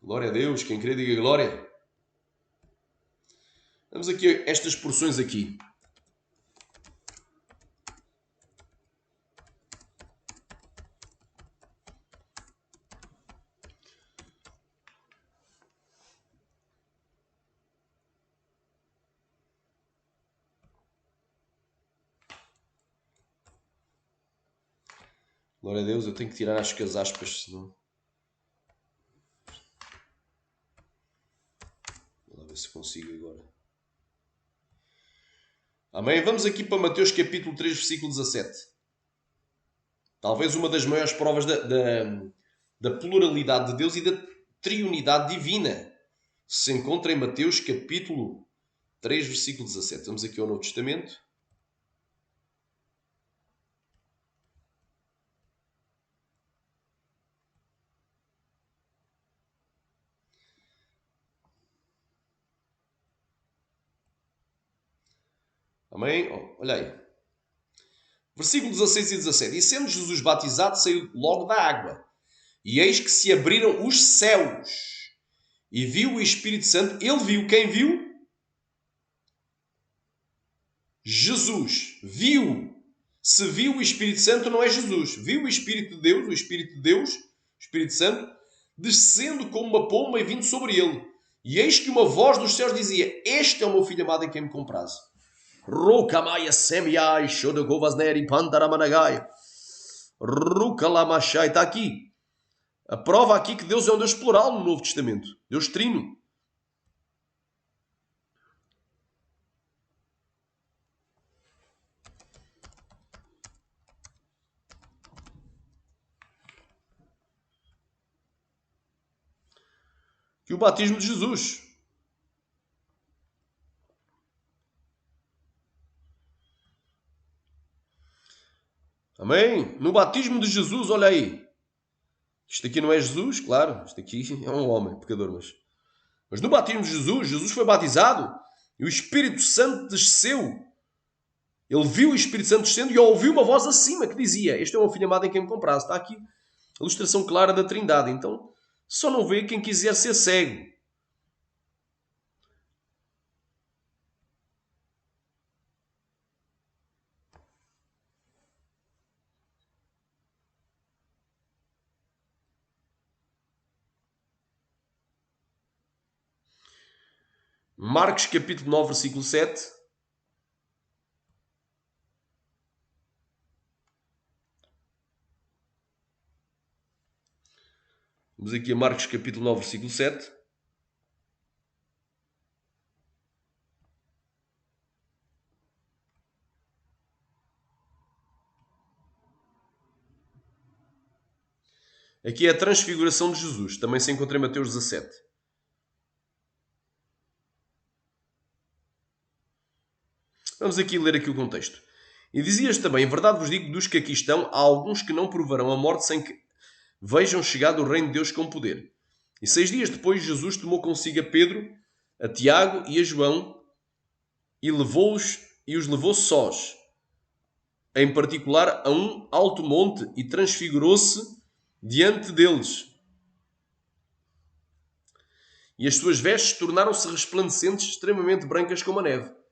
Glória a Deus, quem crê diga glória. Vamos aqui a estas porções aqui. Glória a Deus, eu tenho que tirar acho que as aspas, senão... Vamos ver se consigo agora. Amém? Vamos aqui para Mateus capítulo 3, versículo 17. Talvez uma das maiores provas da pluralidade de Deus e da triunidade divina se encontra em Mateus capítulo 3, versículo 17. Vamos aqui ao Novo Testamento. Amém? Olha aí. Versículo 16 e 17. E sendo Jesus batizado, saiu logo da água. E eis que se abriram os céus. E viu o Espírito Santo. Ele viu. Quem viu? Jesus. Viu. Se viu o Espírito Santo, não é Jesus. Viu o Espírito de Deus, o Espírito Santo, descendo como uma pomba e vindo sobre ele. E eis que uma voz dos céus dizia: Este é o meu filho amado em quem me comprazo. Rukamaya semiai shodagovasneri pandaramanagai. Rukalamashai. Está aqui. A prova aqui que Deus é um Deus plural no Novo Testamento. Deus trino. Que o batismo de Jesus. Amém? No batismo de Jesus, olha aí. Isto aqui não é Jesus, claro. Isto aqui é um homem, pecador, mas no batismo de Jesus, Jesus foi batizado e o Espírito Santo desceu. Ele viu o Espírito Santo descendo e ouviu uma voz acima que dizia: Este é o meu filho amado em quem me comprazo. Está aqui a ilustração clara da Trindade. Então, só não vê quem quiser ser cego. Marcos capítulo 9, versículo 7. Vamos aqui a Marcos capítulo 9, versículo 7. Aqui é a transfiguração de Jesus. Também se encontra em Mateus 17. Vamos aqui ler aqui o contexto. E dizias também: Em verdade vos digo, dos que aqui estão, há alguns que não provarão a morte sem que vejam chegado o reino de Deus com poder. E 6 dias depois, Jesus tomou consigo a Pedro, a Tiago e a João e os levou sós, em particular a um alto monte, e transfigurou-se diante deles. E as suas vestes tornaram-se resplandecentes, extremamente brancas como a neve,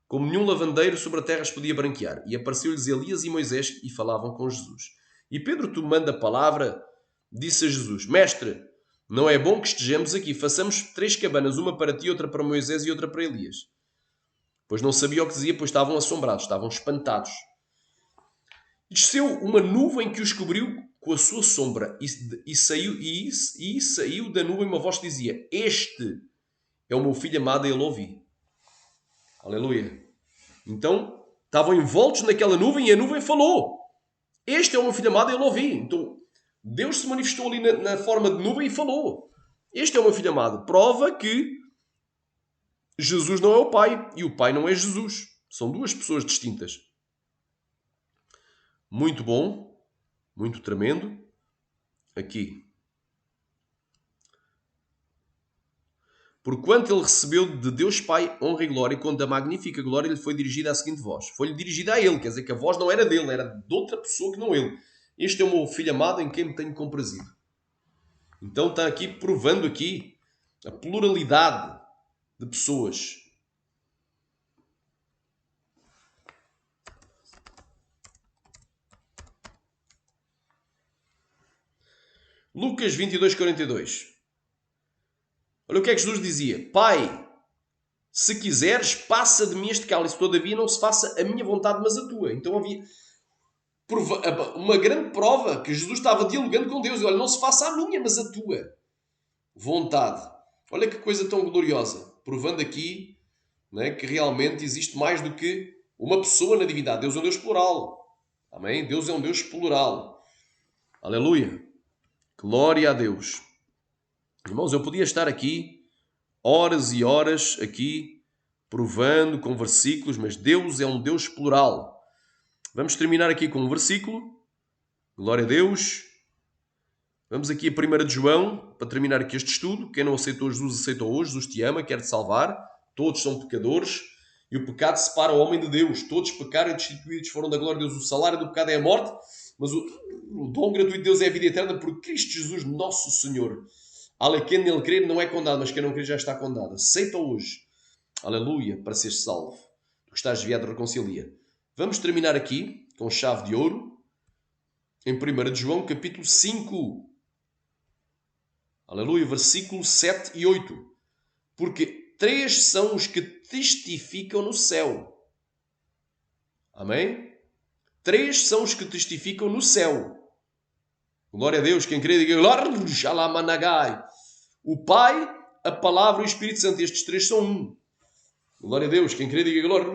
como nenhum lavandeiro sobre a terra as podia branquear. E apareceu-lhes Elias e Moisés e falavam com Jesus. E Pedro, tomando a palavra, disse a Jesus: Mestre, não é bom que estejamos aqui. Façamos 3 cabanas, uma para ti, outra para Moisés e outra para Elias. Pois não sabia o que dizia, pois estavam assombrados, estavam espantados. E desceu uma nuvem que os cobriu com a sua sombra. E saiu da nuvem uma voz que dizia: Este é o meu filho amado, e ele ouvi. Aleluia. Então, estavam envoltos naquela nuvem e a nuvem falou: Este é o meu filho amado, e ele ouvi. Então, Deus se manifestou ali na forma de nuvem e falou: Este é o meu filho amado. Prova que Jesus não é o Pai e o Pai não é Jesus. São duas pessoas distintas. Muito bom, muito tremendo. Aqui. Porquanto ele recebeu de Deus Pai honra e glória, quando a magnífica glória lhe foi dirigida a seguinte voz. Foi-lhe dirigida a ele, quer dizer que a voz não era dele, era de outra pessoa que não ele. Este é o meu filho amado em quem me tenho comprazido. Então está aqui provando aqui a pluralidade de pessoas. Lucas 22, 42. Olha o que é que Jesus dizia: Pai, se quiseres, passa de mim este cálice, todavia não se faça a minha vontade, mas a tua. Então havia uma grande prova que Jesus estava dialogando com Deus. Olha, não se faça a minha, mas a tua vontade. Olha que coisa tão gloriosa. Provando aqui, né, que realmente existe mais do que uma pessoa na divindade. Deus é um Deus plural. Amém? Deus é um Deus plural. Aleluia. Glória a Deus. Irmãos, eu podia estar aqui horas e horas aqui provando com versículos, mas Deus é um Deus plural. Vamos terminar aqui com um versículo. Glória a Deus. Vamos aqui a 1 de João, para terminar aqui este estudo. Quem não aceitou Jesus, aceitou hoje. Jesus te ama, quer te salvar. Todos são pecadores. E o pecado separa o homem de Deus. Todos pecaram e destituídos foram da glória de Deus. O salário do pecado é a morte, mas o dom gratuito de Deus é a vida eterna por Cristo Jesus, nosso Senhor. Quem nele crer não é condenado, mas quem não crer já está condenado. Aceita hoje. Aleluia, para seres salvo. Tu que estás desviado, reconcilia. Vamos terminar aqui com chave de ouro. Em 1 de João, capítulo 5. Aleluia, versículo 7 e 8. Porque 3 são os que testificam no céu. Amém? 3 são os que testificam no céu. Glória a Deus. Quem crê, diga glória. O Pai, a Palavra e o Espírito Santo. Estes 3 são um. Glória a Deus. Quem crê, diga glória.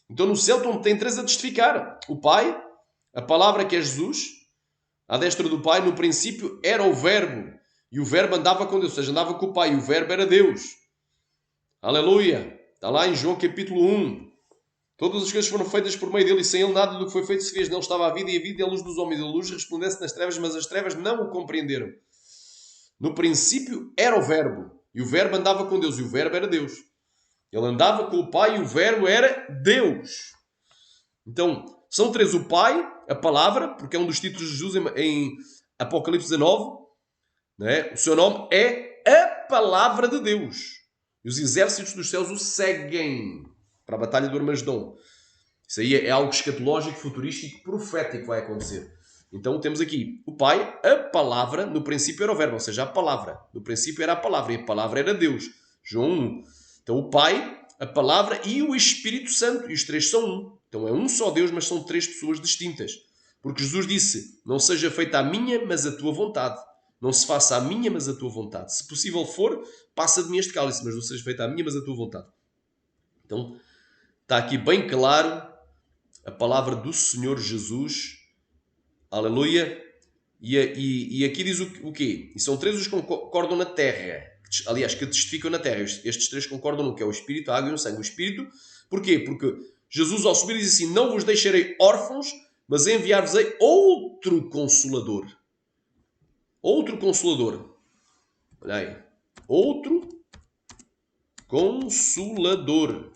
Então no céu tem 3 a testificar. O Pai, a Palavra que é Jesus, à destra do Pai, no princípio era o Verbo. E o Verbo andava com Deus, ou seja, andava com o Pai. E o Verbo era Deus. Aleluia. Está lá em João capítulo 1. Todas as coisas foram feitas por meio dele e sem ele nada do que foi feito se fez. Nele estava a vida e a vida é a luz dos homens. A luz resplandece nas trevas, mas as trevas não o compreenderam. No princípio era o Verbo. E o Verbo andava com Deus. E o Verbo era Deus. Ele andava com o Pai e o Verbo era Deus. Então, são 3 o Pai, a Palavra, porque é um dos títulos de Jesus em Apocalipse 19. Né? O seu nome é a Palavra de Deus. E os exércitos dos céus o seguem para a Batalha do Armagedom. Isso aí é algo escatológico, futurístico, profético que vai acontecer. Então temos aqui o Pai, a Palavra, no princípio era o Verbo, ou seja, a Palavra. No princípio era a Palavra e a Palavra era Deus. João 1. Então o Pai, a Palavra e o Espírito Santo. E os 3 são um. Então é um só Deus, mas são 3 pessoas distintas. Porque Jesus disse, não seja feita a minha, mas a tua vontade. Não se faça a minha, mas a tua vontade. Se possível for, passa de mim este cálice, mas não seja feita a minha, mas a tua vontade. Então, está aqui bem claro a palavra do Senhor Jesus. Aleluia. E aqui diz o quê? E são 3 os que concordam na terra. Aliás, que testificam na terra. Estes 3 concordam no que é o Espírito, a água e o sangue. O Espírito, porquê? Porque Jesus ao subir diz assim, não vos deixarei órfãos, mas enviar-vos-ei outro Consolador. Outro Consolador. Olha aí. Outro Consolador.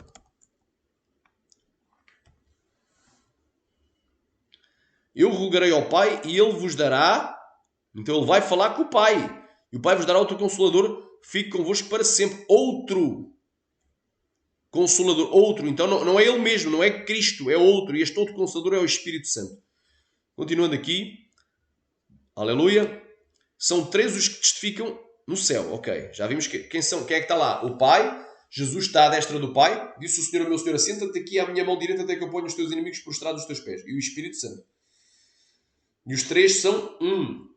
Eu rogarei ao Pai e Ele vos dará. Então Ele vai falar com o Pai. E o Pai vos dará outro Consolador. Fique convosco para sempre. Outro Consolador. Outro. Então não é Ele mesmo. Não é Cristo. É outro. E este outro Consolador é o Espírito Santo. Continuando aqui. Aleluia. São 3 os que testificam no céu. Ok. Já vimos quem é que está lá. O Pai. Jesus está à destra do Pai. Disse o Senhor ao meu Senhor, assenta-te aqui à minha mão direita até que eu ponha os teus inimigos prostrados aos teus pés. E o Espírito Santo. E os 3 são um.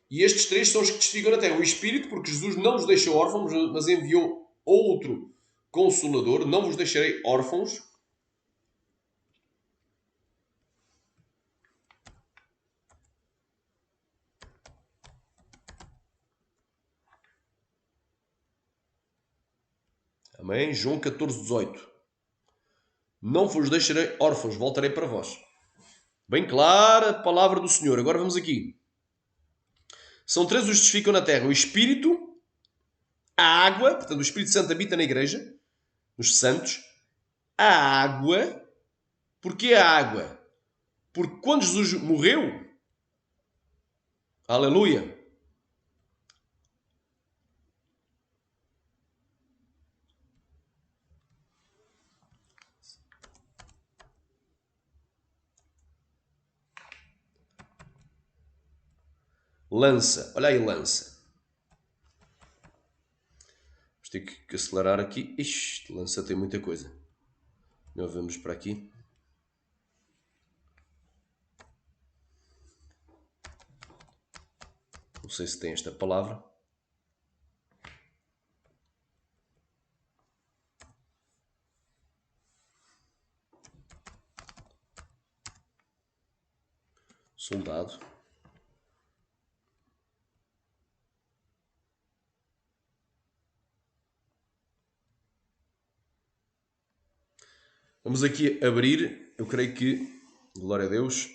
E estes 3 são os que testificam na terra. O Espírito, porque Jesus não vos deixou órfãos, mas enviou outro Consolador. Não vos deixarei órfãos. Amém? João 14, 18. Não vos deixarei órfãos, voltarei para vós. Bem clara a palavra do Senhor. Agora vamos aqui. São 3 os que testificam na terra. O Espírito, a água, portanto o Espírito Santo habita na igreja, nos santos. A água. Porquê a água? Porque quando Jesus morreu, aleluia, lança, olha aí lança. ter que acelerar aqui. Ixi, lança tem muita coisa. Nós vamos para aqui. Não sei se tem esta palavra. Soldado. Vamos aqui abrir. Eu creio que, glória a Deus.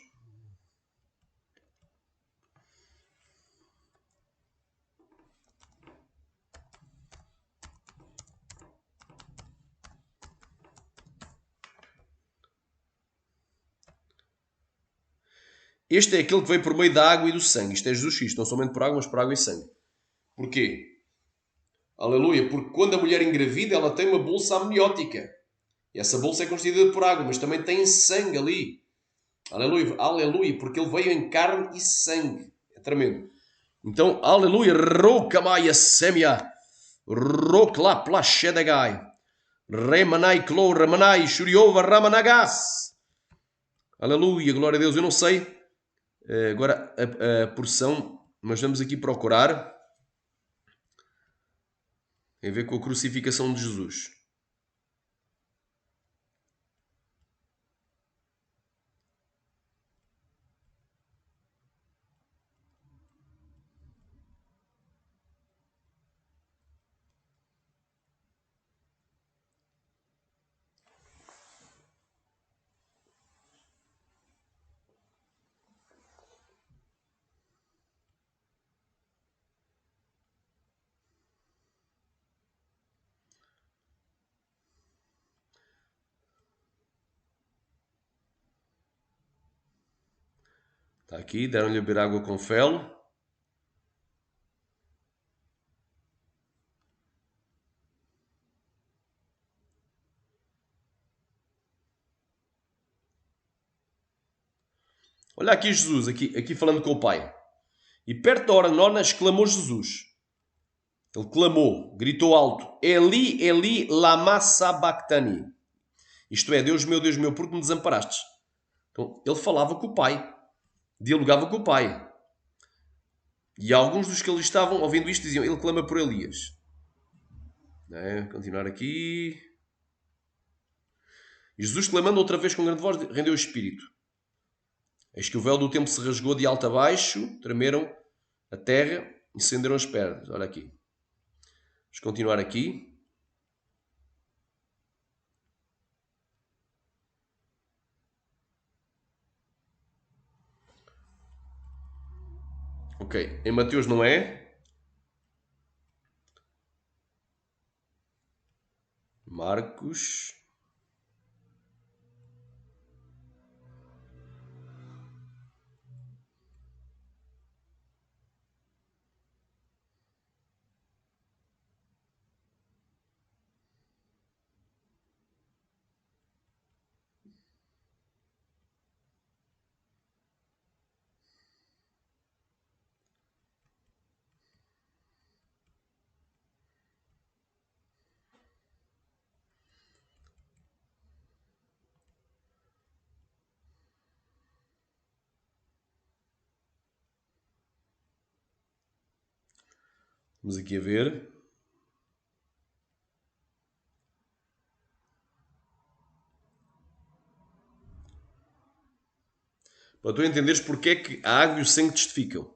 Este é aquele que veio por meio da água e do sangue. Isto é Jesus Cristo, não somente por água, mas por água e sangue. Porquê? Aleluia, porque quando a mulher engravida, ela tem uma bolsa amniótica. E essa bolsa é constituída por água, mas também tem sangue ali. Aleluia, aleluia, porque ele veio em carne e sangue. É tremendo. Então, aleluia, Rokamaya Semia, Rokla Plashedagai, Remanai Klo Ramanai, Shuriova Ramanagas. Aleluia, glória a Deus. Eu não sei agora a porção, mas vamos aqui procurar. Tem a ver com a crucificação de Jesus. Está aqui, deram-lhe a beber água com fel. Olha aqui Jesus, aqui falando com o Pai. E perto da hora nona exclamou Jesus. Ele clamou, gritou alto. Eli, Eli, lama sabachthani. Isto é, Deus, meu, por que me desamparastes? Então, ele falava com o Pai. Dialogava com o Pai. E alguns dos que ali estavam, ouvindo isto, diziam, ele clama por Elias. Continuar aqui. E Jesus, clamando outra vez com grande voz, rendeu o espírito. Eis que o véu do templo se rasgou de alto a baixo, tremeram a terra e acenderam as pernas. Olha aqui. Vamos continuar aqui. Ok, em Mateus não é. Marcos. Vamos aqui a ver. Para tu entenderes porque é que a água e o sangue testificam.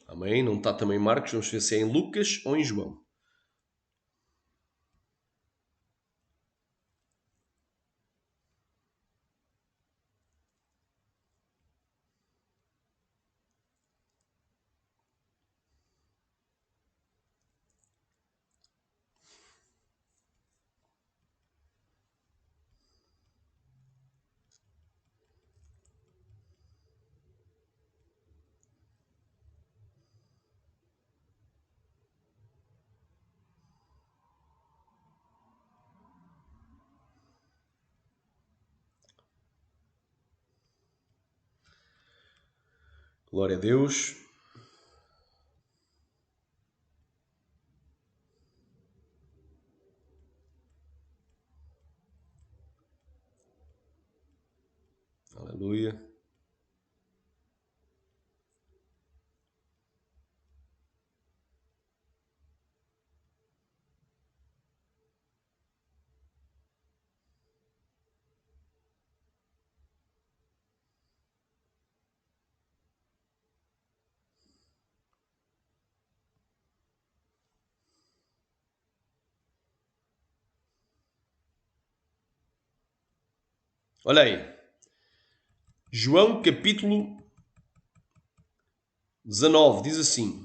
Amém? Não está também em Marcos, vamos ver se é em Lucas ou em João. Glória a Deus. Aleluia. Olha aí. João capítulo 19 diz assim: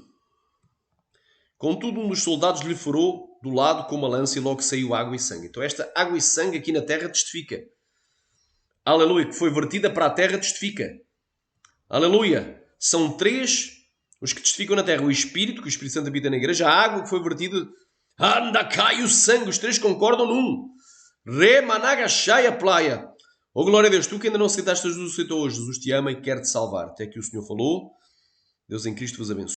contudo, um dos soldados lhe furou do lado com uma lança e logo saiu água e sangue. Então esta água e sangue aqui na terra testifica. Aleluia, que foi vertida para a terra testifica. Aleluia. São três os que testificam na terra: o Espírito, que o Espírito Santo habita na igreja, a água que foi vertida, anda cá e o sangue, os três concordam num. Remanaga Shaya Playa. Oh glória a Deus, tu que ainda não aceitaste Jesus aceitou hoje. Jesus te ama e quer te salvar. Até que o Senhor falou. Deus em Cristo vos abençoe.